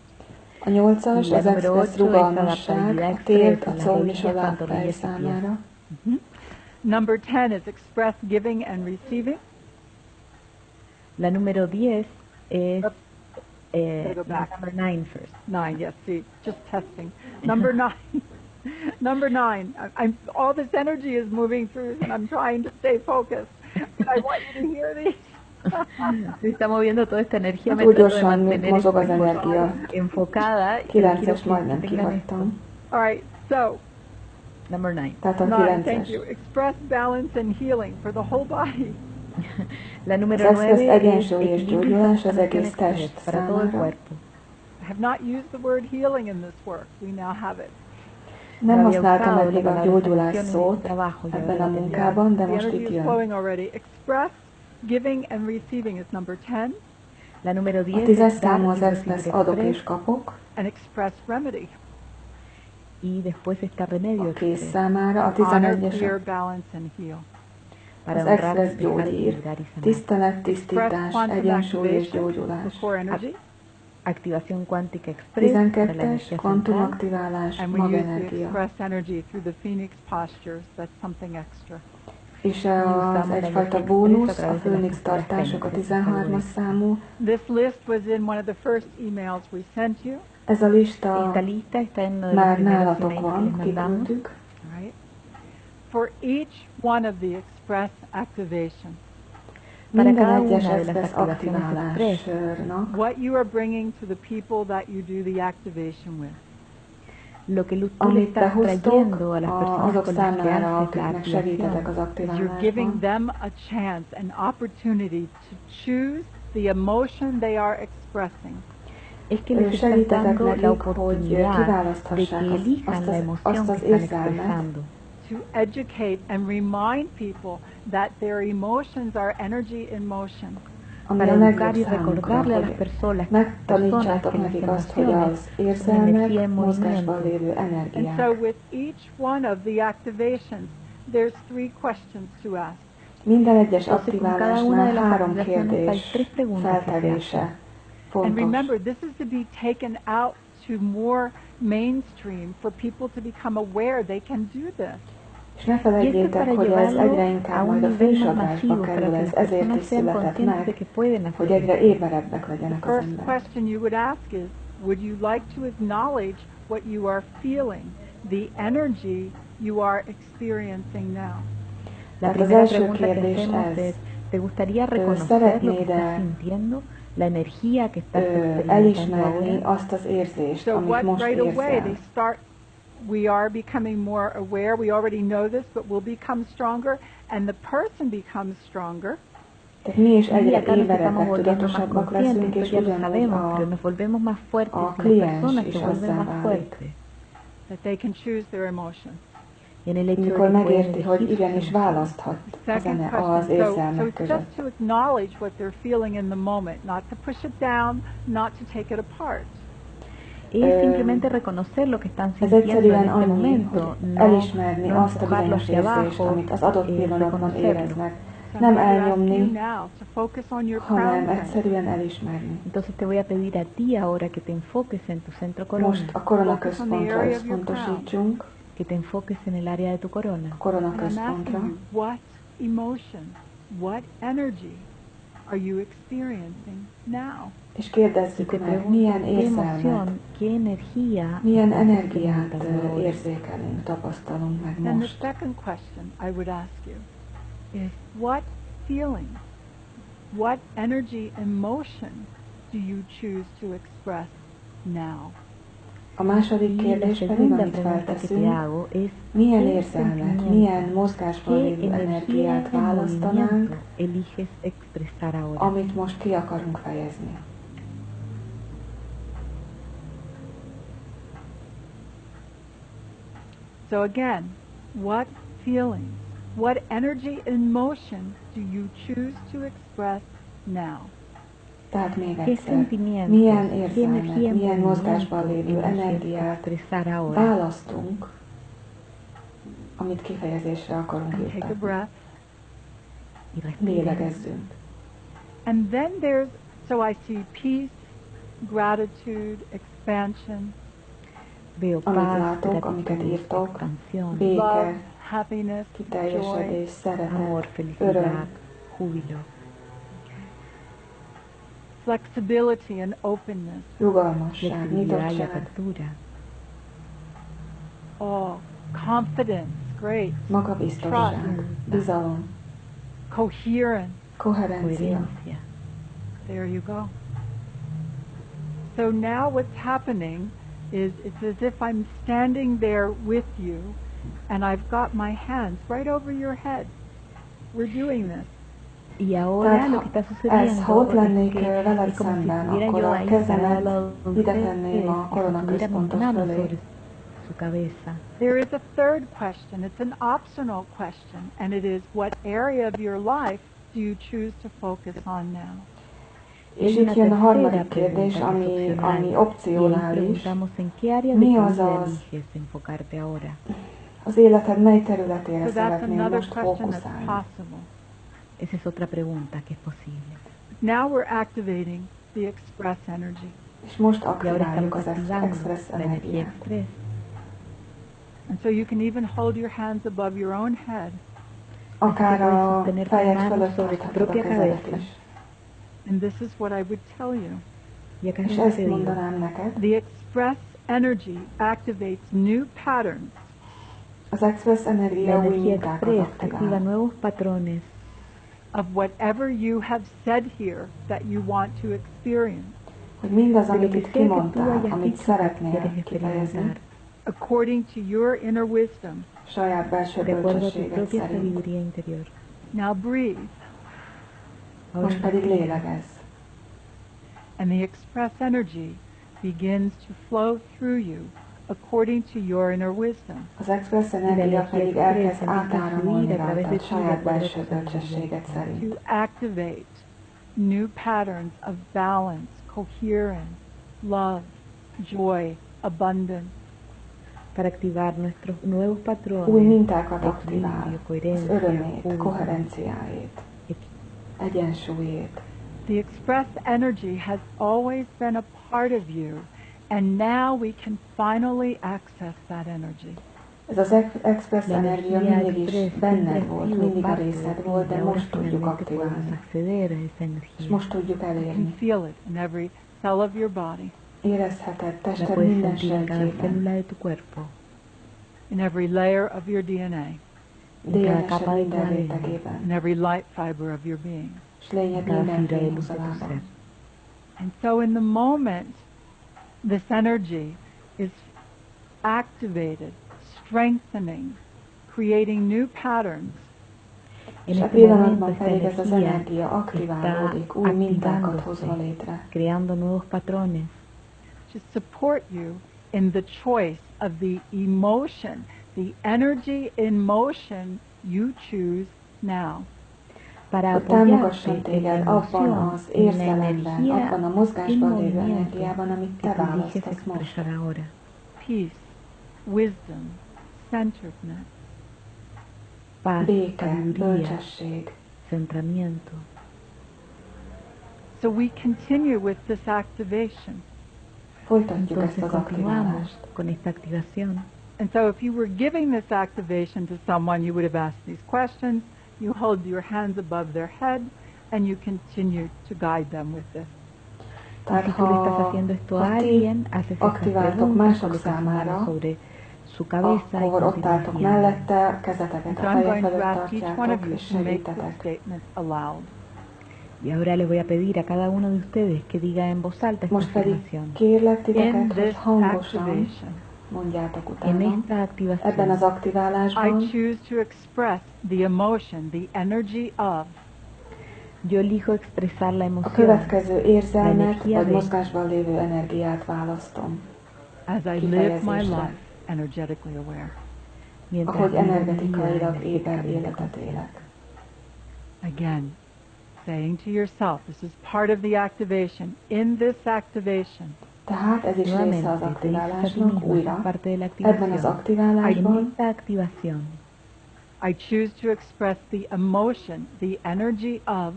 A 8-as az express rugalmasság, a tért, a comb és a lábfej számára. Number 10 is express giving and receiving. La número 10 es number 9 first. 9, yes, see, just testing. Number 9. Number 9. All this energy is moving through and I'm trying to stay focused. But I want you to hear these. Se está moviendo toda esta energía, me trato de mantener enfocada. 9-es majdnem kihagytam. All right, so. Number 9. Tehát a 9, thank you. Express balance and healing for the whole body. La número 9 egyensúly és gyógyulás az egész test számára. I have not used the word healing in this work. We now have it. Nem használtam eddig a gyógyulás szót ebben a munkában, de most itt jön. Express, giving and receiving is number 10. La número 10 a 10-es számú az express adok és kapok. An express remedy. Y después está remedio. A kész számára a 11-es az express gyógyír. Tisztelet, tisztítás, egyensúly és gyógyulás. Activación cuántica express. 12-es kvantumaktiválás, magenergia. És az egyfajta bónusz, a főnix tartások a 13-as számú. Ez a lista már nálatok van, kiküldtük. For each one of the express activations. Minden egyes express aktiválásnak what you are bringing to the people that you do the activation with. Lo que tú le estás trayendo a las personas con las que haces la activación. You're giving them a chance, an opportunity to choose the emotion they are expressing. Es que les estás dando la oportunidad de que elijan la emoción que están expresando. To educate and remind people that their emotions are energy in motion. Para educar y recordarle a las personas megtanítsátok nekik azt, hogy az érzelmek mozgásban lévő energiák. And so with each one of the activations, there's 3 questions to ask. Minden egyes aktiválásnál 3 kérdés feltevése fontos. And remember, this is to be taken out to more mainstream for people to become aware they can do this. És ne felejtjétek, hogy ez egyre inkább majd a fősodrásba kerül, ez ezért is született meg, hogy egyre éberebbek legyenek az emberek. The first question you would ask is, would you like to acknowledge what you are feeling, the energy you are experiencing now? La primera pregunta que hacemos es, ¿te gustaría reconocer lo que estás sintiendo? La energía que estás elismerni azt az érzést, amit most érzel. We are becoming more aware. We already know this, but we'll become stronger, and the person becomes stronger. Tehát mi is egyre éberebbek, tudatosabbak leszünk, és ugyanúgy a kliens is azzá válik. That they can choose their emotions. Mikor megérti, hogy igenis választhat az érzelmek között. So it's just to acknowledge what they're feeling in the moment, not to push it down, not to take it apart. Es simplemente reconocer lo que están sintiendo en este momento, elismerni azt a bizonyos érzést, amit az adott pillanatban éreznek. Nem elnyomni, hanem egyszerűen elismerni. Entonces te voy a pedir a ti ahora que te enfoques en tu centro corona. Most a koronaközpontra összpontosítsunk. Que te enfoques en el área de tu corona. Koronaközpontra. What emotion, what energy are you experiencing now? És kérdezzük meg, milyen érzelmet, milyen energiát érzékelünk, tapasztalunk meg most. And the second question I would ask you is, what feeling, what energy, emotion do you choose to express now? A második kérdés pedig, amit felteszünk, milyen érzelmet, milyen mozgásban lévő energiát választanánk, amit most ki akarunk fejezni. So again, what feelings, what energy and motion do you choose to express now? Tehát még egyszer, milyen érzelmet, milyen mozgásban lévő energiát választunk, amit kifejezésre akarunk juttatni. Lélegezzünk. And then there's, so I see peace, gratitude, expansion, amit látok, amiket írtok, béke, kiteljesedés, szeretet, öröm, júbilo. flexibility and openness. Rugalmasság, nyitottság. Oh, confidence, great. Magabiztosság, bizalom. Coherence. Koherencia. There you go. So now what's happening is it's as if I'm standing there with you and I've got my hands right over your head. We're doing this. Y ahora lo que está sucediendo ha ott lennék es que veled es como si szemben, estuviera akkor yo a ahí kezemet parado ide tenném a koronaközpontos fölé. su cabeza. There is a third question. It's an optional question, and it is, what area of your life do you choose to focus on now? És itt jön a harmadik kérdés, ami opcionális. Mi az az életed mely területére szeretnél most fókuszálni? Esa es otra pregunta que es posible. Now we're activating the express energy. És most aktiváljuk az express energiát. And so you can even hold your hands above your own head. Akár a fejed fölött tarthatod a kezedet is. And this is what I would tell you. És ezt mondanám neked. The express energy activates new patterns. Az express energia új mintákat aktivál. Nuevos patrones. Of whatever you have said here that you want to experience. Hogy mindaz, amit itt kimondtál, amit szeretnél kifejezni, according to your inner wisdom. Saját belső bölcsességed szerint. Now breathe. Most pedig lélegezz. And the express energy begins to flow through you according to your inner wisdom. Az express energia pedig elkezd átáramolni rajtad saját belső bölcsességed szerint. To activate new patterns of balance, coherence, love, joy, abundance. Para activar nuestros nuevos patrones. Új mintákat aktivál, az örömét, koherenciáját, egyensúlyét. The express energy has always been a part of you, and now we can finally access that energy. Ez az express energia mindig is benned volt, mindig a részed volt, de most tudjuk aktiválni. És most tudjuk elérni. You can feel it in every cell of your body. Érezheted tested minden sejtjében. In every layer of your DNA. DNS-ed minden rétegében. In every light fiber of your being. És lényed minden fényhúzatában. And so in the moment this energy is activated, strengthening, creating new patterns. És a pillanatban pedig ez az energia aktiválódik, új mintákat hozva létre. Creando nuevos patrones. To support you in the choice of the emotion, the energy in motion you choose now. Hogy támogasson téged abban az érzelemben, abban a mozgásban lévő energiában, amit te választasz most. Peace, wisdom, centeredness. Béke, bölcsesség, centramiento. So we continue with this activation. Folytatjuk ezt az aktiválást. Con esta activación. And so if you were giving this activation to someone, you would have asked these questions. You hold your hands above their head, and you continue to guide them with this. Tehát ha ti aktiváltok mások számára, akkor ott álltok mellette, kezeteket a feje fölött tartjátok, és segítetek. Y ahora le voy a pedir a cada uno de ustedes que diga en voz alta esta Most pedig afirmación. kérlek titeket, hogy hangosan mondjátok utána. Ebben az aktiválásban I choose to express the emotion, the energy of. Yo elijo expresar la a emoción. következő érzelmet, vagy mozgásban lévő energiát választom. As I live my life energetically aware. Ahogy energetikailag éber életet élek. Again, saying to yourself, this is part of the activation. In this activation, tehát ez is része az aktiválásnak, újra. Ebben az aktiválásban I choose to express the emotion, the energy of,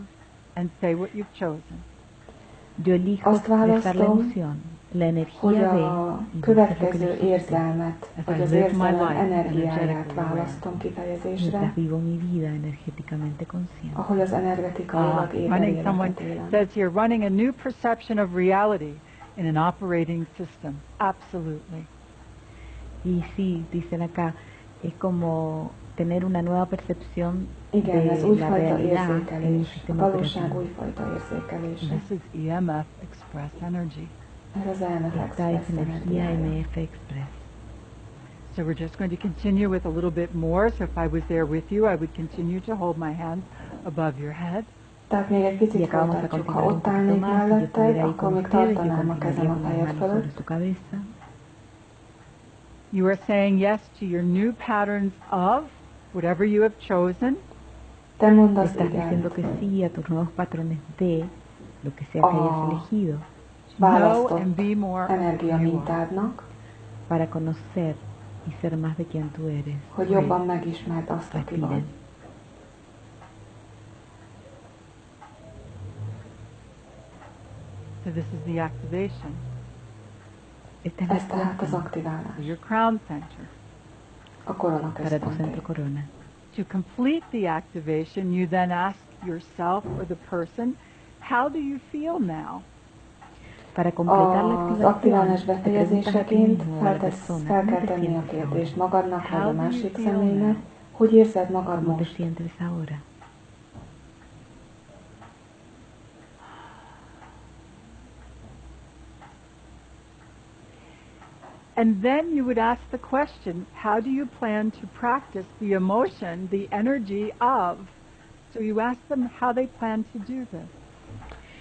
and say what you've chosen. Yo elijo azt expresar la választom, emoción. hogy a következő érzelmet, vagy az érzelem energiáját választom kifejezésre, ahogy az energetikailag éber életet élem. Says here, running a new perception of reality in an operating system. Absolutely. Y sí, dicen acá, es como tener una nueva percepción igen, de ez la újfajta realidad en un érzékelés, a sistema valóság operativo. újfajta érzékelése. This is EMF Express energy. Ez az EMF Esta es Express energía energiája. EMF Express. So we're just going to continue with a little bit more. So if I was there with you, I would continue to hold my hands above your head. Tehát még egy picit folytatjuk. Ha ott állnék melletted, akkor még tartanám a kezem a fejed fölött. You are saying yes to your new patterns of whatever you have chosen. Te mondasz Estás igen diciendo que sí a tus nuevos patrones de lo que sea que hayas elegido Know and be more energiamintádnak, para conocer y ser más de quien tú eres. hogy jobban megismerd azt, aki vagy. So this is the activation. Ez tehát az aktiválás. Your crown center. A korona Para tu centro központé. corona. To complete the activation, you then ask yourself or the person, how do you feel now? Para completar la Az activación, aktiválás te preguntas a ti befejezéseként mismo o a la persona, fel ¿cómo kell te tenni a sientes ahora? kérdést magadnak vagy a How do you másik feel személynek, now? hogy érzed magad ¿Cómo te most? sientes ahora? And then you would ask the question, how do you plan to practice the emotion, the energy of? So you ask them how they plan to do this.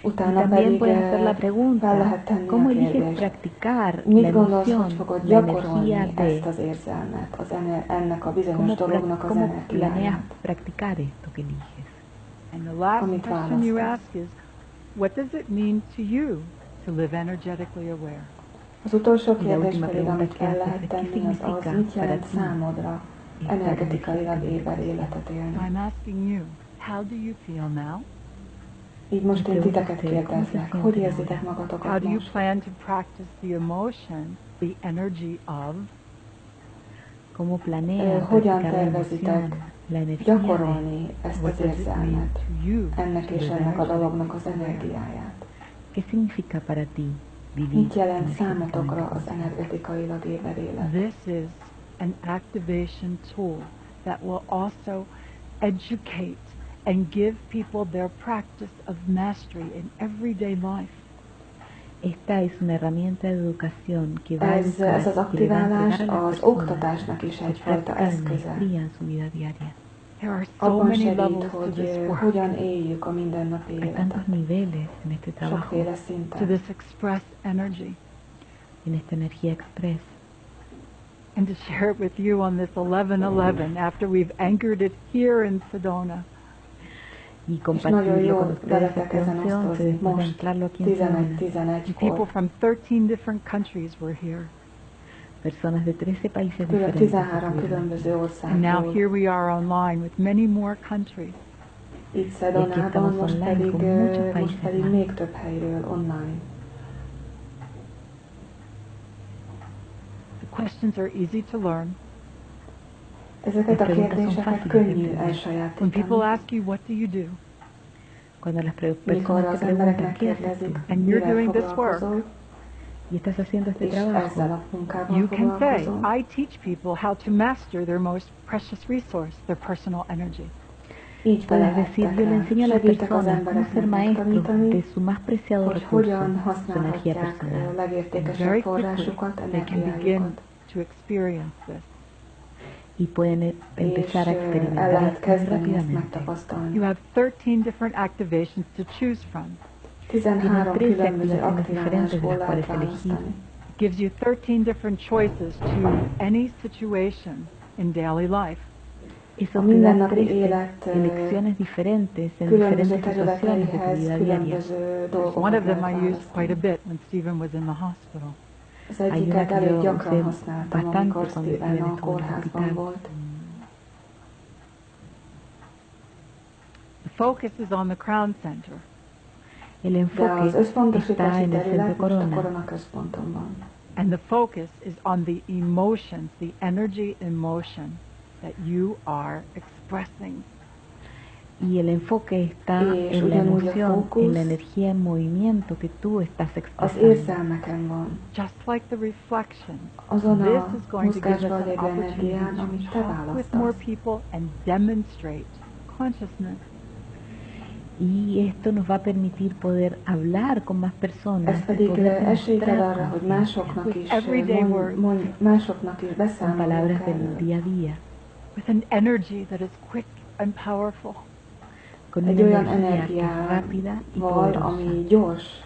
Utána También pedig puedes hacer la fel pregunta, lehet tenni ¿cómo a eliges kérdést? practicar la Mit gondolsz, hogy emoción, fogod la gyakorolni energía ezt de? az érzelmet, ennek a bizonyos dolognak az ¿Cómo planeas energiáját? practicar esto que eliges? And the last Amit question you választasz. ask is, what does it mean to you to live energetically aware? Az utolsó Y la kérdés última pedig, pregunta amit que fel haces lehet es, ¿qué tenni, az significa mit para jelent ti számodra estar energetikailag éber energéticamente életet So élni? I'm asking you, how do you feel now? Így most én titeket Pregunta usted, ¿cómo se kérdezlek, sienten hogy érzitek ahora? How magatokat do you most? plan to practice the emotion, the energy of? ¿Cómo planeas Hogyan practicar la tervezitek emoción, la energía de? gyakorolni ezt What az does it mean érzelmet, to you ennek to és live ennek a energetically dolognak az aware? energiáját? ¿Qué significa para ti vivir Mit jelent energéticamente számotokra az consciente? energetikailag éber élet? This is an activation tool that will also educate and give people their practice of mastery in everyday life. Esta es una herramienta de educación que va a Ez educar az y le va a aktiválás entregar a las az personas oktatásnak is su egyfajta práctica de eszköze. maestría en su vida diaria. There are so Abban many segít, levels to hogy this work, hogyan éljük a mindennapi Hay tantos életet. niveles en este trabajo, Sokféle to szinten. this express energy. en esta energía express. And to share it with you on this 11/11 after we've anchored it here in Sedona. Y És nagyon compartirlo jó con ustedes veletek este ezen 11-11 osztozni después de most anclarlo aquí en Sedona. 11 People 11-11-kor. from 13 different countries were here. Personas de 13 países Külön diferentes. 13 estuvieron különböző And now országból. here we are online with many more countries. Itt Szedonában, estamos online con muchos most países pedig más. még több helyről online. The questions are easy to learn. Ezeket a Las preguntas son kérdéseket fáciles de könnyű entender. When people elsajátítani. ask you, what do you do? Cuando las Mikor personas az te emberek preguntan, ¿qué haces megkérdezik, tú? And you're mivel doing this foglalkozol, Y estás haciendo este és ezzel trabajo. a munkával You can say, foglalkozol, I teach people how to master their most precious resource, their personal energy. így Puedes decir, yo le enseño a las segítek az personas cómo ser embereknek maestros megtanítani, de su más preciado hogy recurso, hogyan su energía használhatják personal. legértékesebb Very quickly, forrásukat, they can begin energiájukat. to experience this. Y pueden És empezar a el experimentar lehet esto muy kezdeni ezt rápidamente. megtapasztalni. You have 13 different activations to choose from. 13 13 különböző activaciones diferentes de aktiválásból las lehet cuales elegir. választani. It gives you 13 different choices to any situation in daily life. Eso A te da mindennapi 13 élet elecciones diferentes en különböző diferentes situaciones de tu területeihez vida diaria. különböző One dolgokat of them lehet I used quite a választani. bit when Stephen was in the hospital. Az Hay una egyiket que elég yo gyakran usé használtam, bastante amikor cuando Steven Steven a estuvo en el kórházban hospital. volt. The focus is on the crown center. El enfoque está en el centro corona. And the focus is on the emotions, the energy emotion that you are expressing. Y el enfoque está en la emoción, en la energía en movimiento que tú estás expresando. Just like the reflection, this is going to give us an opportunity to talk with more people and demonstrate consciousness. Y esto nos va a permitir poder hablar con más personas, poder demostrar con palabras del día a día, with an energy that is quick and powerful, con una energía que es rápida y poderosa,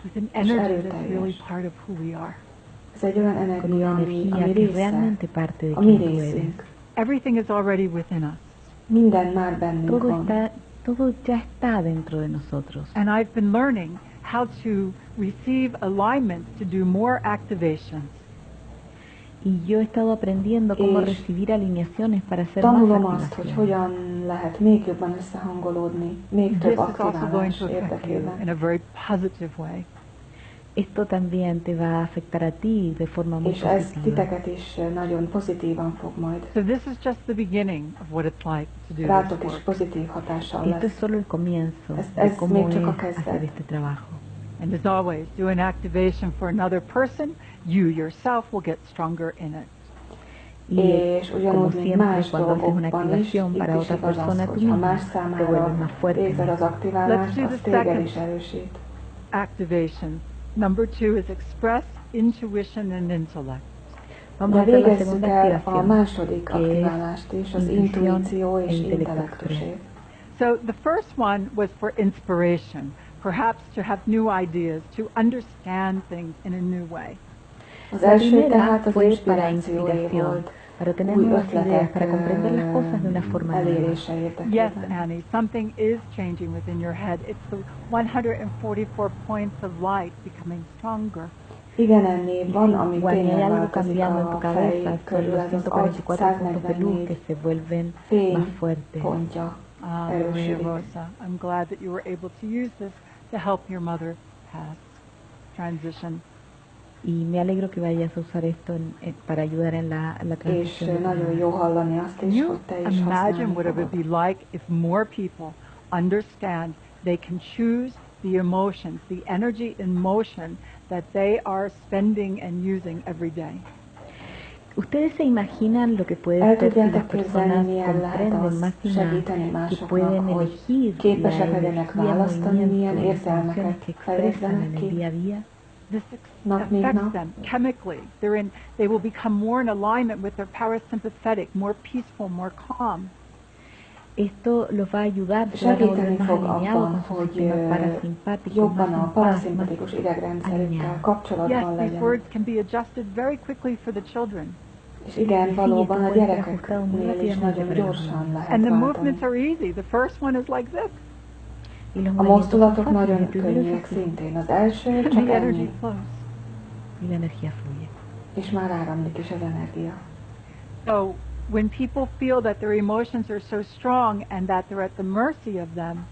with an energy that is really part of who we are. Con una energía que es realmente parte de quien tú eres. Everything is already within us. Todo ya está dentro de nosotros. And I've been learning how to receive alignments to do more activations. Y yo he estado aprendiendo cómo recibir alineaciones para hacer más activaciones. This is also going to affect you in a very positive way. Esto también te va a afectar a ti de forma muy positiva. So this is just the beginning of what it's like to do this work. Esto es solo el comienzo de cómo es hacer este trabajo. And as always, do an activation for another person, you yourself will get stronger in it. Y como siempre, cuando haces una activación para otra persona, tú mismo te vuelves más fuerte. Let's do the second activation. Number 2 is express intuition and intellect. Vamos a hacer la segunda activación, que es intuición e intelecto. So the first one was for inspiration, perhaps to have new ideas, to understand things in a new way. La primera fue para inspiración, para tener nuevas ideas, para comprender las cosas de una forma nueva. Yes, Annie, something is changing within your head. It's the 144 points of light becoming stronger. Cuando hay algo cambiando en tu cabeza, son los 144 puntos de luz que se vuelven más fuertes. Maria Rosa, I'm glad that you were able to use this to help your mother pass transition. Y me alegro que vayas a usar esto para ayudar en la transición. Can you imagine what it would be like if more people understand they can choose the emotions, the energy in motion that they are spending and using every day? ¿Ustedes se imaginan lo que puede ser si las personas comprenden más y más que pueden elegir la energía, movimiento y las emociones que expresan en el día a día? This affects them chemically. They will become more in alignment with their parasympathetic, more peaceful, more calm. Esto los va a ayudar, se van a volver más alineados con su sistema parasimpático, más en paz, más alineados. Yes, these words can be adjusted very quickly for the children. And the movements are easy. The first one is like this. A mozdulatok nagyon könnyűek szintén. Az első csak ennyi. És már áramlik is az energia. So when people feel that their emotions are so strong and that they're at the mercy of them,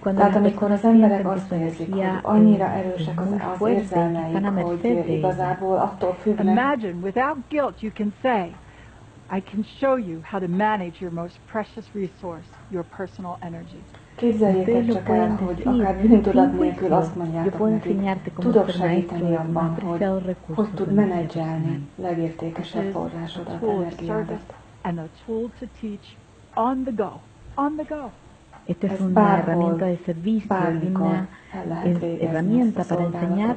tehát amikor az emberek azt érzik, hogy annyira erősek az érzelmeik, hogy igazából attól függnek. Imagine, without guilt, you can say, I can show you how to manage your most precious resource, your personal energy. Képzeljétek csak el, hogy akár bűntudat nélkül azt mondjátok nekik, tudok segíteni abban, hogy tud menedzselni legértékesebb forrásodat, energiádat. And a tool to teach on the go, on the go. Esta es una herramienta de servicio y una herramienta para enseñar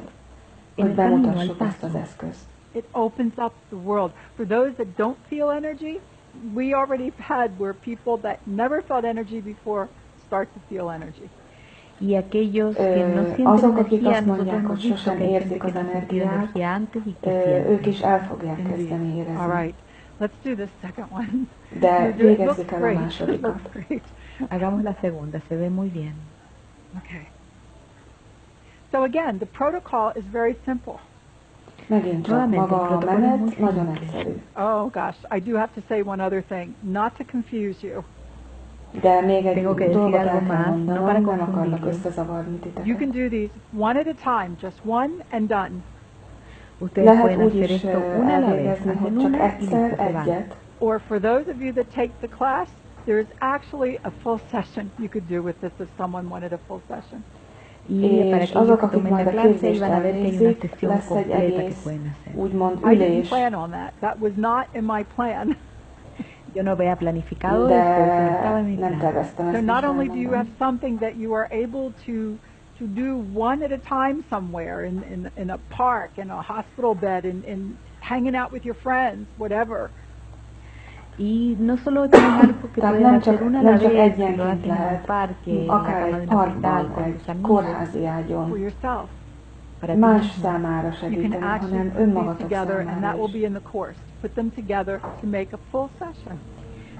en el camino al paso. It opens up the world. For those that don't feel energy, we already had where people that never felt energy before start to feel energy. Y aquellos que no sienten energía, nosotros hemos visto que hay gente que no ha sentido energía antes y que ők is el fogják kezdeni érezni. All right, let's do the second one. De végezzük el a másodikat. Hagamos la segunda, se ve muy bien. Okay. So again, the protocol is very simple. Megint csak maga a menet nagyon egyszerű. Oh gosh, I do have to say one other thing, not to confuse you. De még egy Tengo que decir dolgot algo el kell más, no para mondanom, nem akarlak confundirlos. összezavarni You titeket. can do these one at a time, just one and done. Ustedes Lehet pueden úgy hacer is esto una a la vez, elvégezni, hacen hogy csak una y egyszer listo, se van. egyet, Or for those of you that take the class, there is actually a full session you could do with this if someone wanted a full session. Y para és aquellos azok, que akik tomen majd la a clase képzést van a ver que hay una elvégzik, sesión lesz egy completa que egész, pueden hacer. úgymond I didn't ülés, plan on that. That was not in my plan. Yo no había planificado de esto, eso no estaba en mi nem plan. terveztem So ezt not is only do you have elmondani. something that you are able to do one at a time somewhere in a park, in a hospital bed, in hanging out with your friends, whatever. Y no solo tienes algo que Tehát puedes nem hacer csak, una a nem la csak vez, que lo egyenként haces en un lehet, parque, en la akár cama de egy un hospital, parkban, con egy tus amigos, kórházi For ágyon, yourself. para ti más mismo. számára You can segíteni, actually hanem put these önmagatok together, and that számára will is. be in the course. Put them together to make a full session.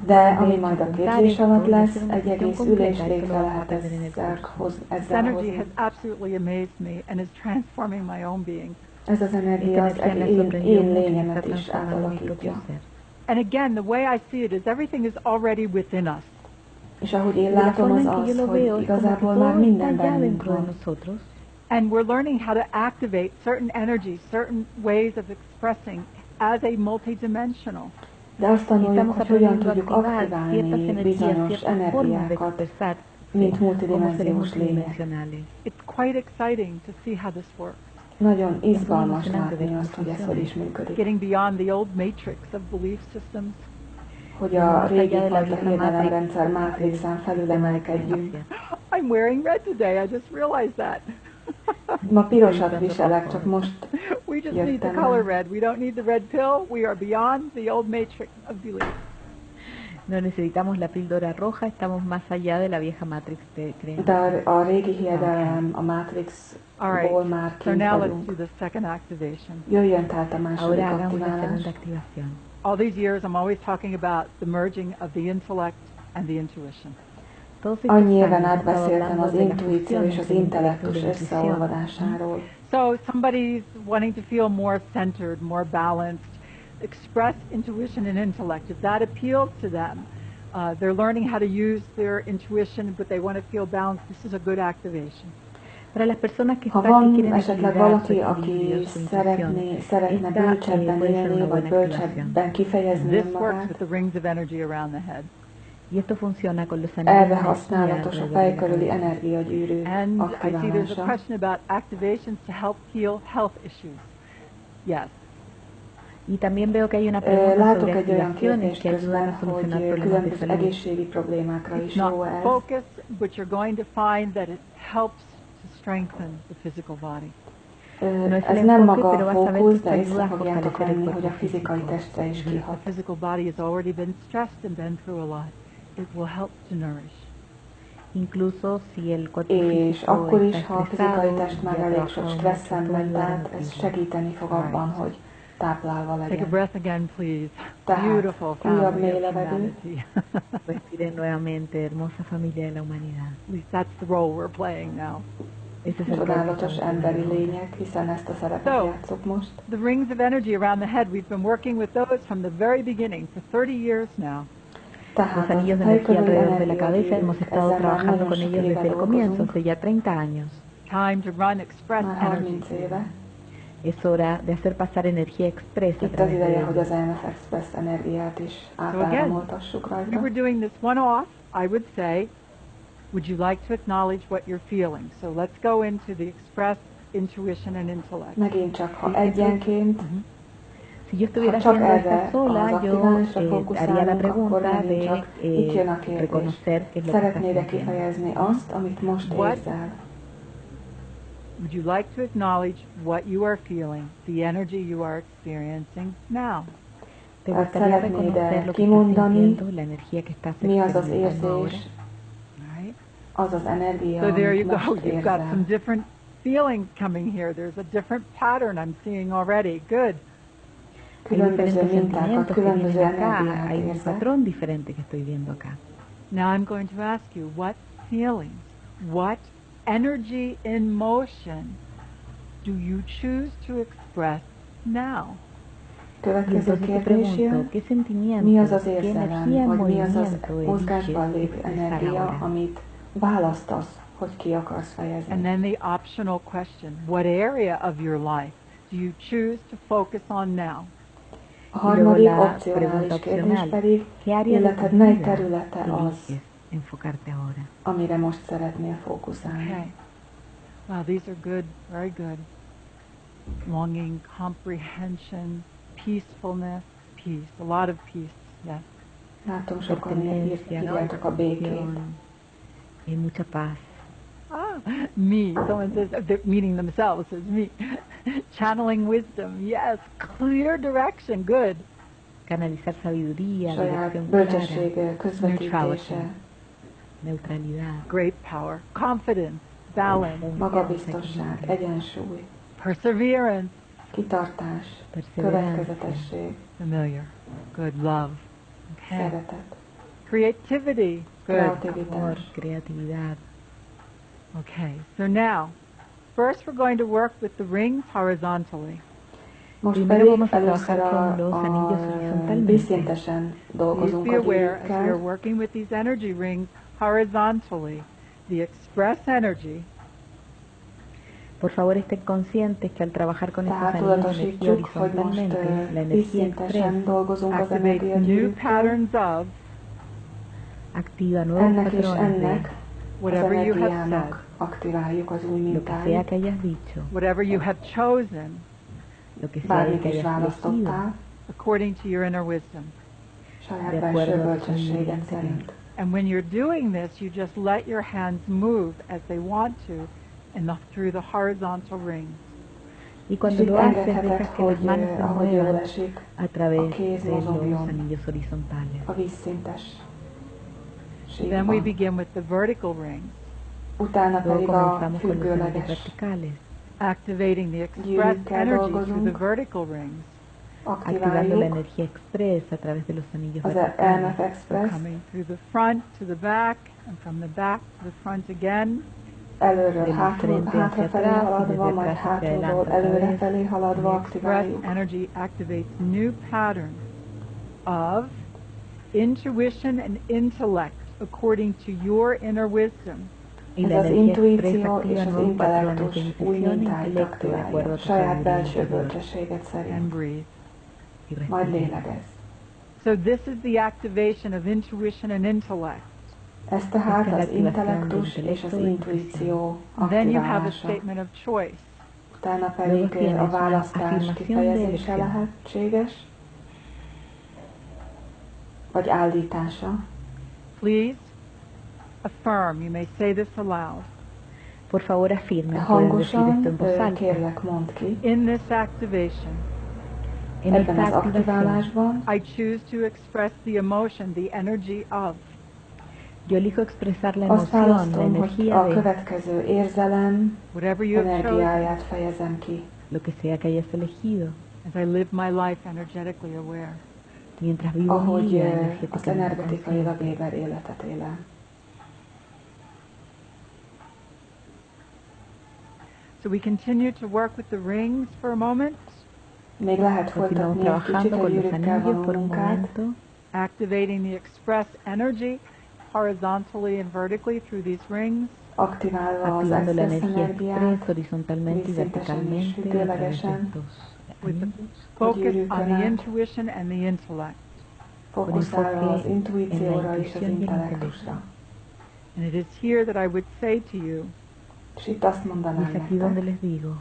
De ami majd a képzés alatt lesz, egy egész ülés létre lehet ezzel This energy hozni. has absolutely amazed me and is transforming my own being. Ez az energia az én lényemet is átalakítja. And again, the way I see it is everything is already within us. És ahogy én látom, az az, hogy igazából már minden bennünk van. And we're learning how to activate certain energies, certain ways of expressing as a multidimensional. De azt tanuljuk, hogy hogyan tudjuk aktiválni bizonyos energiákat, mint multidimenziós lények. It's quite exciting to see how this works. Nagyon izgalmas látni azt, hogy ez hogy is működik. Getting beyond the old matrix of belief systems. Hogy a régi fajta hiedelemrendszer mátrixán felülemelkedjünk. I'm wearing red today, I just realized that. Ma pirosat viselek, csak most We just need the color red. We don't need the red pill. We are beyond the old matrix of belief. No necesitamos la píldora roja, estamos más allá de la vieja matrix de creencias. De a régi hiedelem, a mátrixból már So kint now let's vagyunk. do the second activation. Jöjjön tehát a második Ahora hagamos la aktiválás. segunda activación. All these years I'm always talking about the merging of the intellect and the intuition. Annyi éven át beszéltem az intuíció és az intellektus összeolvadásáról. So somebody's wanting to feel more centered, more balanced, express intuition and intellect. If that appeals to them, they're learning how to use their intuition, but they want to feel balanced. This is a good activation. Para las personas que Ha están que van quieren esetleg equilibrar valaki, su aki equilibrio, su intuición, szeretne esta bölcsebben puede ser élni, una vagy buena bölcsebben activación. kifejezni This works önmagát. with the rings of energy around the head. Y esto funciona con los Erre anillos de használatos a energía fej alrededor de körüli la cabeza. energiagyűrű And I see there's a aktiválása. question about activations to help heal health issues. Yes. Y también veo que hay una pregunta Látok sobre egy olyan activaciones kérdést que ayudan közben, a solucionar hogy problemas de különböző salud. egészségi problémákra It's is jó not ez. focused, but you're going to find that it helps to strengthen the physical body. Ez nem maga a fókusz, de észre fogjátok venni, hogy a fizikai testre is The kihat. physical body has already been stressed and been through a lot. It will help to nourish. Incluso si el cuerpo És físico akkor está is, ha a fizikai estresado, test már ya elég trabajado sok mucho, stresszen puede ment ayudar a át, ez nutrirlo. segíteni fog abban, hogy táplálva Take a legyen. breath again, please. Tehát Beautiful újabb family mély of levegő. humanity. Respiren nuevamente, hermosa familia de la humanidad. At least that's the role we're playing now. Ese es el rol que Csodálatos estamos emberi jugando ahora. lények, hiszen ezt a szerepet So, játszok most. The rings of energy around the head, we've been working with those from the very beginning for 30 years now. Los Tehát az anillos de fej energía körüli alrededor de la cabeza energiagyűrű, hemos estado ezzel már trabajando nagyon con sok ellos éve desde el comienzo, dolgozunk, hace ya 30 años. Time to run express már energy. 30 éve. Es hora de hacer pasar energía express a Itt az través de ideje, hogy ellos. az EMF Express energiát is átáramoltassuk If we rajta. were doing this one-off, I would say, would you like to acknowledge what you're feeling? So let's go into the express intuition and intellect. Megint csak, ha egyenként, Si yo estuviera ha csak haciendo erre esta sola, az yo aktiválásra haría la fókuszálunk, akkor pregunta megint de csak itt jön a kérdés. reconocer qué es lo que estás Szeretnéd-e sintiendo. kifejezni azt, amit most What? érzel? Would you like to acknowledge what you are feeling, the energy you are experiencing now? ¿Te Tehát gustaría szeretnéd-e reconocer lo que estás kimondani, sintiendo, la energía que estás mi az az experimentando ahora? érzés, All right. az az energia, So there you amit go. most You've got some érzel. different feelings coming here. There's a different pattern I'm seeing already. Good. Hay Különböző diferentes mintákat, sentimientos que különböző vienen acá, energiát hay un érzek. patrón diferente que estoy viendo acá. Now I'm going to ask you, what feelings, what energy in motion do you choose to express now? Következő kérdés jön, mi az az érzelem, vagy mi az az mozgásban lévő energia, amit választasz, hogy ki akarsz fejezni. And then the optional question, what area of your life do you choose to focus on now? A harmadik opcionális kérdés pedig, életed mely területe az, amire most szeretnél fókuszálni. Okay. Wow, these are good, very good. Longing, comprehension, peacefulness, peace, a lot of peace, yes. Látom, sokan írjátok a békét. Y mucha paz. Me, someone says, they're meaning themselves as me. Channeling wisdom, yes. Clear direction, good. Canalizar sabiduría, dirección clara. Közvetítése. Neutralidad. Great power. Confidence, balance. Magabiztosság, egyensúly. Perseverance. Kitartás, következetesség. Familiar. Good, love. Okay. Szeretet. Creativity. Good. Kreativitás. Creatividad. Okay, so now, first we're going to work with the rings horizontally. Most pedig először vízszintesen dolgozunk Please a be aware, as we are gyűrűkkel. working with these energy rings horizontally, the express energy. Por favor, estén conscientes que al trabajar con estos Tehát anillos de energía tudatosítsuk, hogy most horizontalmente, la energía vízszintesen express dolgozunk az Activate new energiagyűrűkkel. patterns of activa nuevos Ennek és patrones de ennek az whatever you have said, energiának aktiváljuk az új lo que sea mintáit. que hayas dicho, whatever you have chosen, lo que sea Bármit que is hayas elegido, választottál, according to your inner wisdom. saját de belső acuerdo a tu bölcsességed interior. szerint. And when you're doing this, you just let your hands move as they want to through the horizontal rings. Y És cuando itt lo haces, engedheted, dejas que las hogy manos se ahogy jól muevan esik, a través a kéz de los mozogjon anillos horizontales. a vízszintes Then we síkban. begin with the vertical rings, Utána Luego pedig a comenzamos con los anillos függőleges verticales, activating the express gyűrűkkel energy through the dolgozunk, vertical rings, activando la aktiváljuk energía express a través de los anillos az verticales, EMF Express, coming through the front to the back, and from the back to the front again. előről de la frente hacia hátrafelé atrás y haladva, desde majd atrás hacia hátulról adelante otra vez. előrefelé haladva The express aktiváljuk. energy activates new patterns of intuition and intellect according to your inner wisdom. Y Ez la az energía express intuíció és activa az nuevos patrones de intellektus új intuición e mintáit intelecto de acuerdo aktiválja, a tu saját sabiduría belső interior. bölcsességed And szerint. breathe. Y Majd respira. lélegez. So this is the activation of intuition and intellect. Ez tehát Esta es az la activación del intellektus és az intelecto y intuíció Then you have a aktiválása. statement of choice. Utána pedig tienes a una választás afirmación de kifejezése elección. lehetséges, vagy állítása. Please affirm. You may say this aloud. Por favor, afirmen, pueden decir Hangosan, esto en voz alta. kérlek, mondd ki. In this activation, En Ebben esta az activación, aktiválásban I choose to express the emotion, the energy of. yo elijo expresar la azt emoción, la választom, hogy energía a de következő érzelem Whatever you have chosen, energiáját fejezem ki. lo que sea que hayas elegido, as I live my life energetically aware. mientras vivo mi Ahogy vida azt energéticamente energetikailag consciente. éber életet élem. So we continue to work with the rings for a moment, Még lehet Continuamos folytatni egy kicsit trabajando a con los gyűrűkkel anillos való por un munkát. momento, activating the express energy horizontally and vertically through these rings. Aktiválva az activando la express energía energiát, express horizontalmente y vízszintesen és verticalmente a través de függőlegesen, estos With the anillos, focus on the gyűrűkön át, intuition and the intellect. fókuszálva az enfoque en intuícióra la és az intuición y el intellektusra. And it is here that I would say to you, És itt azt y mondanám es aquí donde nektek, les digo,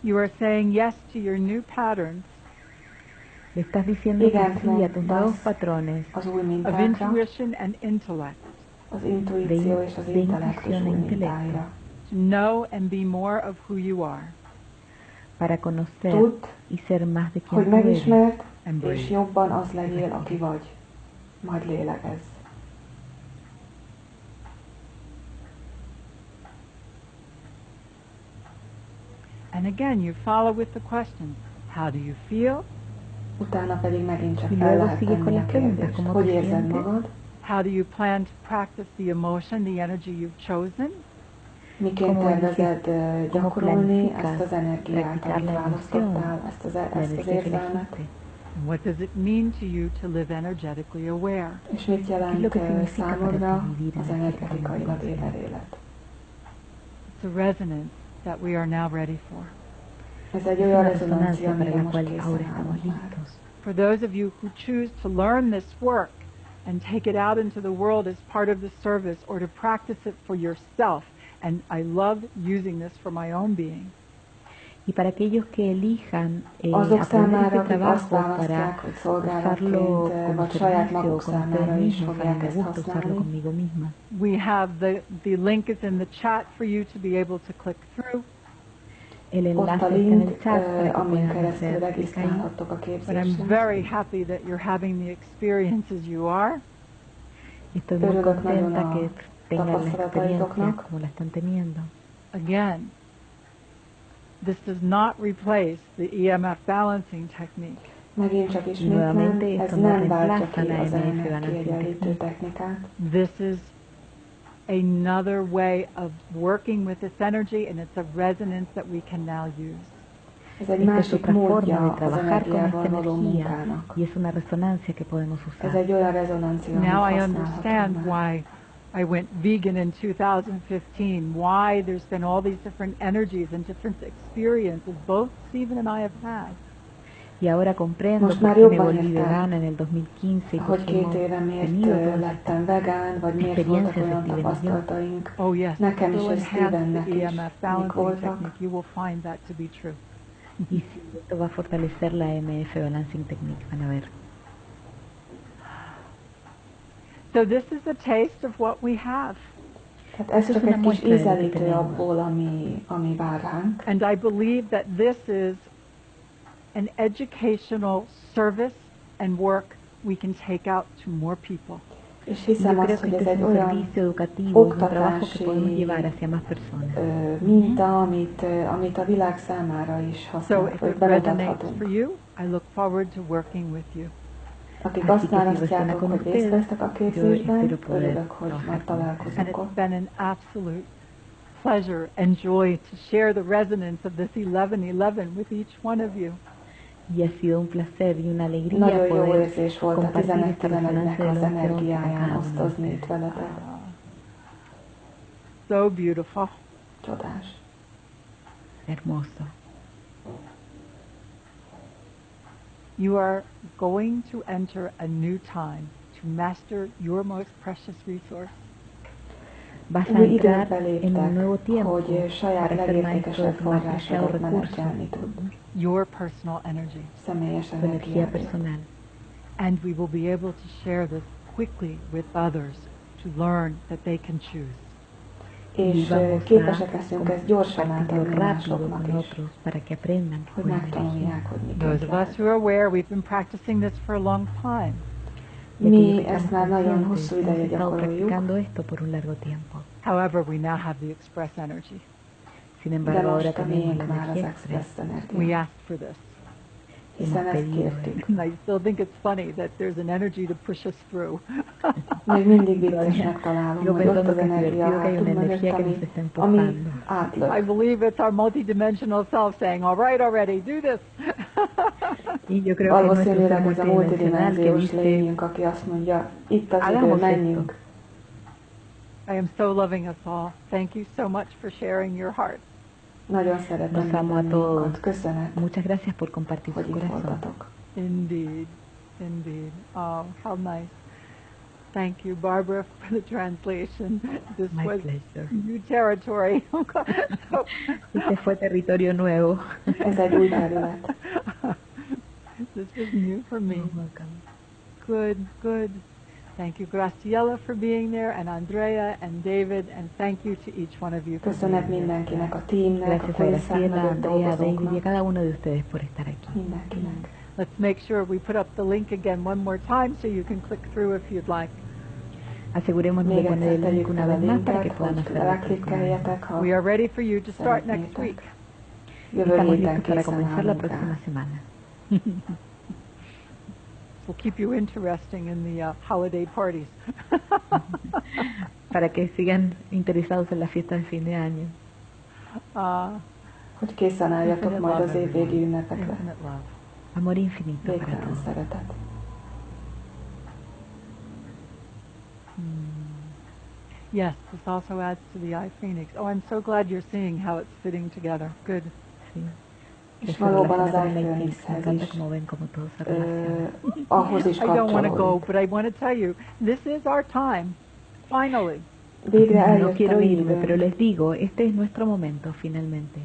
you are saying yes to your new patterns le estás diciendo que Igen, sí a tus mondasz nuevos patrones az új of mintákra, intuition and intellect, az intuíció és az de intellektus intuición e új intelecto. mintáira. to know and be more of who you are, para conocer Tudd, y ser más de hogy quien tú eres. megismerd, and és breathe. jobban az legyél, aki vagy. Majd lélegezz. And again, you follow with the questions. How do you feel? Utána pedig megint csak Y fel luego lehet sigue con tenni a las preguntas, kérdést. ¿cómo Hogy te érzed sientes? magad? How do you plan to practice the emotion, the energy you've chosen? Miként Cómo tervezed cómo gyakorolni planificas ezt az energiát, practicar amit la emoción, választottál, ezt la az energía que érzelmet? elegiste? What does it mean to you to live energetically aware? És mit jelent számodra az energetikailag éber élet? It's a resonance that we are now ready for. Ez egy olyan rezonancia, amire most készen állunk már. For those of you who choose to learn this work and take it out into the world as part of the service or to practice it for yourself, and I love using this for my own being. Y para aquellos que elijan aprender este trabajo para usarlo como servicio con ustedes mismos, para mi gusto, usarlo conmigo misma. We have the link is in the chat for you to be able to click through. El enlace está en el chat para que puedan hacer clic ahí. But I'm very happy that you're having the experiences you are. Estoy muy contenta que tengan la experiencia como la están teniendo. Again, this does not replace the EMF balancing technique. Megint csak ismétlem, ez nem váltja ki az EMF kiegyenlítő technikát. This is another way of working with this energy, and it's a resonance that we can now use. Ez egy másik módja az energiával való munkának. Y es una resonancia que podemos usar. Ez egy olyan rezonancia, amit Now I használhatunk understand már. why I went vegan in 2015, why there's been all these different energies and different experiences both Stephen and I have had. Y ahora comprendo por qué me volví vegana en el 2015 y por qué hemos tenido lettem vegán, vagy miért voltak olyan tapasztalataink. Nekem is és Stevennek is mik voltak. You will find that to be true. Y si esto va a fortalecer la EMF Balancing Technique, van a ver. So this is a taste of what we have. Tehát ez csak egy kis ízelítő abból, ami vár ránk. And I believe that this is an educational service and work we can take out to more people. És hiszem azt, hogy ez egy olyan oktatási minta, amit a világ számára is használhat, vagy bemutathatunk. For you, I look forward to working with you. Akik azt választjátok, hogy részt vesztek a képzésben, örülök, hogy majd találkozunk ott. It's been an absolute pleasure and joy to share the resonance of this 1111 with each one of you. Y ha sido un placer y una alegría nagyon jó poder érzés volt a 11-11-nek az energiáján osztozni itt veletek. So beautiful. Csodás. Hermoso. You are going to enter a new time to master your most precious resource. Vas a entrar en un nuevo tiempo hogy saját legértékesebb forrásodat menedzselni tud. Your personal energy. Személyes energia personal. And we will be able to share this quickly with others to learn that they can choose. És képesek leszünk ezt gyorsan átadni másoknak is, hogy megtanulják, hogy mit Those of us who are aware, we've been practicing this for a long time. Mi ezt már nagyon hosszú ideje gyakoroljuk. However, we now have the express energy. Sin embargo, ahora tenemos la már az energía express express. energia. We asked for this. Hiszen ezt kértük. And I still think it's funny that there's an energy to push us through. Még mindig viccesnek találom, hogy ott az energia hátul mögött, ami átlök. I believe it's our multidimensional self saying, all right already, do this. Valószínűleg ez a multidimenziós lényünk, aki azt mondja, itt az idő, menjünk. I am so loving us all. Thank you so much for sharing your heart. Nagyon szeretem mindannyiunkat. Köszönet, Muchas gracias por compartir hogy su itt corazón. voltatok. Indeed, indeed. Oh, how nice. Thank you, Barbara, for the translation. This My was pleasure. new territory. Este fue territorio nuevo. Ez egy új terület. This was new for me. Good, good. Thank you, Graciela, for being there, and Andrea, and David, and thank you to each one of you for Köszönet being mindenkinek, a teamnek, a Gracias a Koiszák Graciela, mögött Andrea, David y a dolgozóknak. cada uno de ustedes por estar aquí. Mindenkinek. Let's make sure we put up the link again one more time so you can click through if you'd like. Asegurémonos de Még poner egyszer el link tegyük una fel a vez más para que linket, puedan hogy hacer la clic. ráklikkeljetek, ha We are ready for you to start next week. jövő Estamos héten listos para készen comenzar la állunk próxima rá. semana. Will keep you interesting in the holiday parties. Para que sigan interesados en la fiesta de fin de año. Hogy készen álljatok majd az évvégi ünnepekre. Infinite love. Amor infinito para Végtelen todos. szeretet. Yes, this also adds to the eye phoenix. Oh, I'm so glad you're seeing how it's fitting together. Good. Sí. És valóban az eye phoenixhez is, ahhoz is I don't want to go, kapcsolódik. but I want to tell you, this is our time. Finally. Végre No eljött quiero a mi irme, pero időnk. les digo, este es nuestro momento finalmente.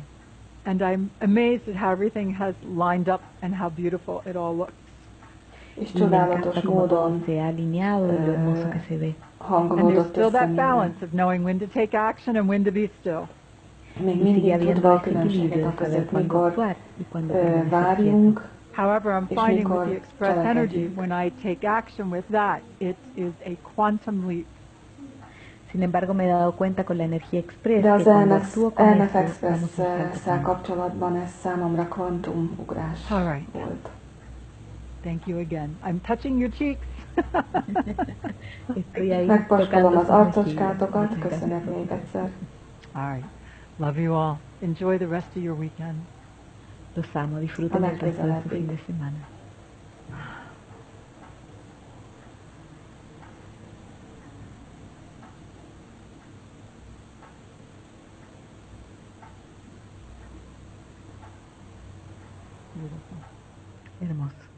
And I'm amazed at how everything has lined up and how beautiful it all looks. És Y me csodálatos encanta cómo todo módon se ha alineado y lo hermoso que se ve. And hangolódott there's still össze that minden. balance of knowing when to take action and when to be still. Még Y sigue mindig habiendo tudva a ese equilibrio különbséget de a saber között, cuándo mikor actuar y cuándo permanecer quieto. várjunk, However, I'm és finding with mikor the express energy, cselekedjünk. when I take action with that, it is a quantum leap. Sin embargo, me he dado cuenta con la energía express De az que cuando actúo con EMF esto, damos un salto Express-szel cuántico. kapcsolatban ez számomra kvantumugrás All right. volt. Thank you again. I'm touching your cheeks. Estoy ahí Megpaskolom tocando az sus mejillas. arcocskátokat, Muchas gracias köszönök por még todo. egyszer. All right. Love you all. Enjoy the rest of your weekend. Los amo, disfruten el resto de su legközelebb. fin de semana. Beautiful. Hermoso.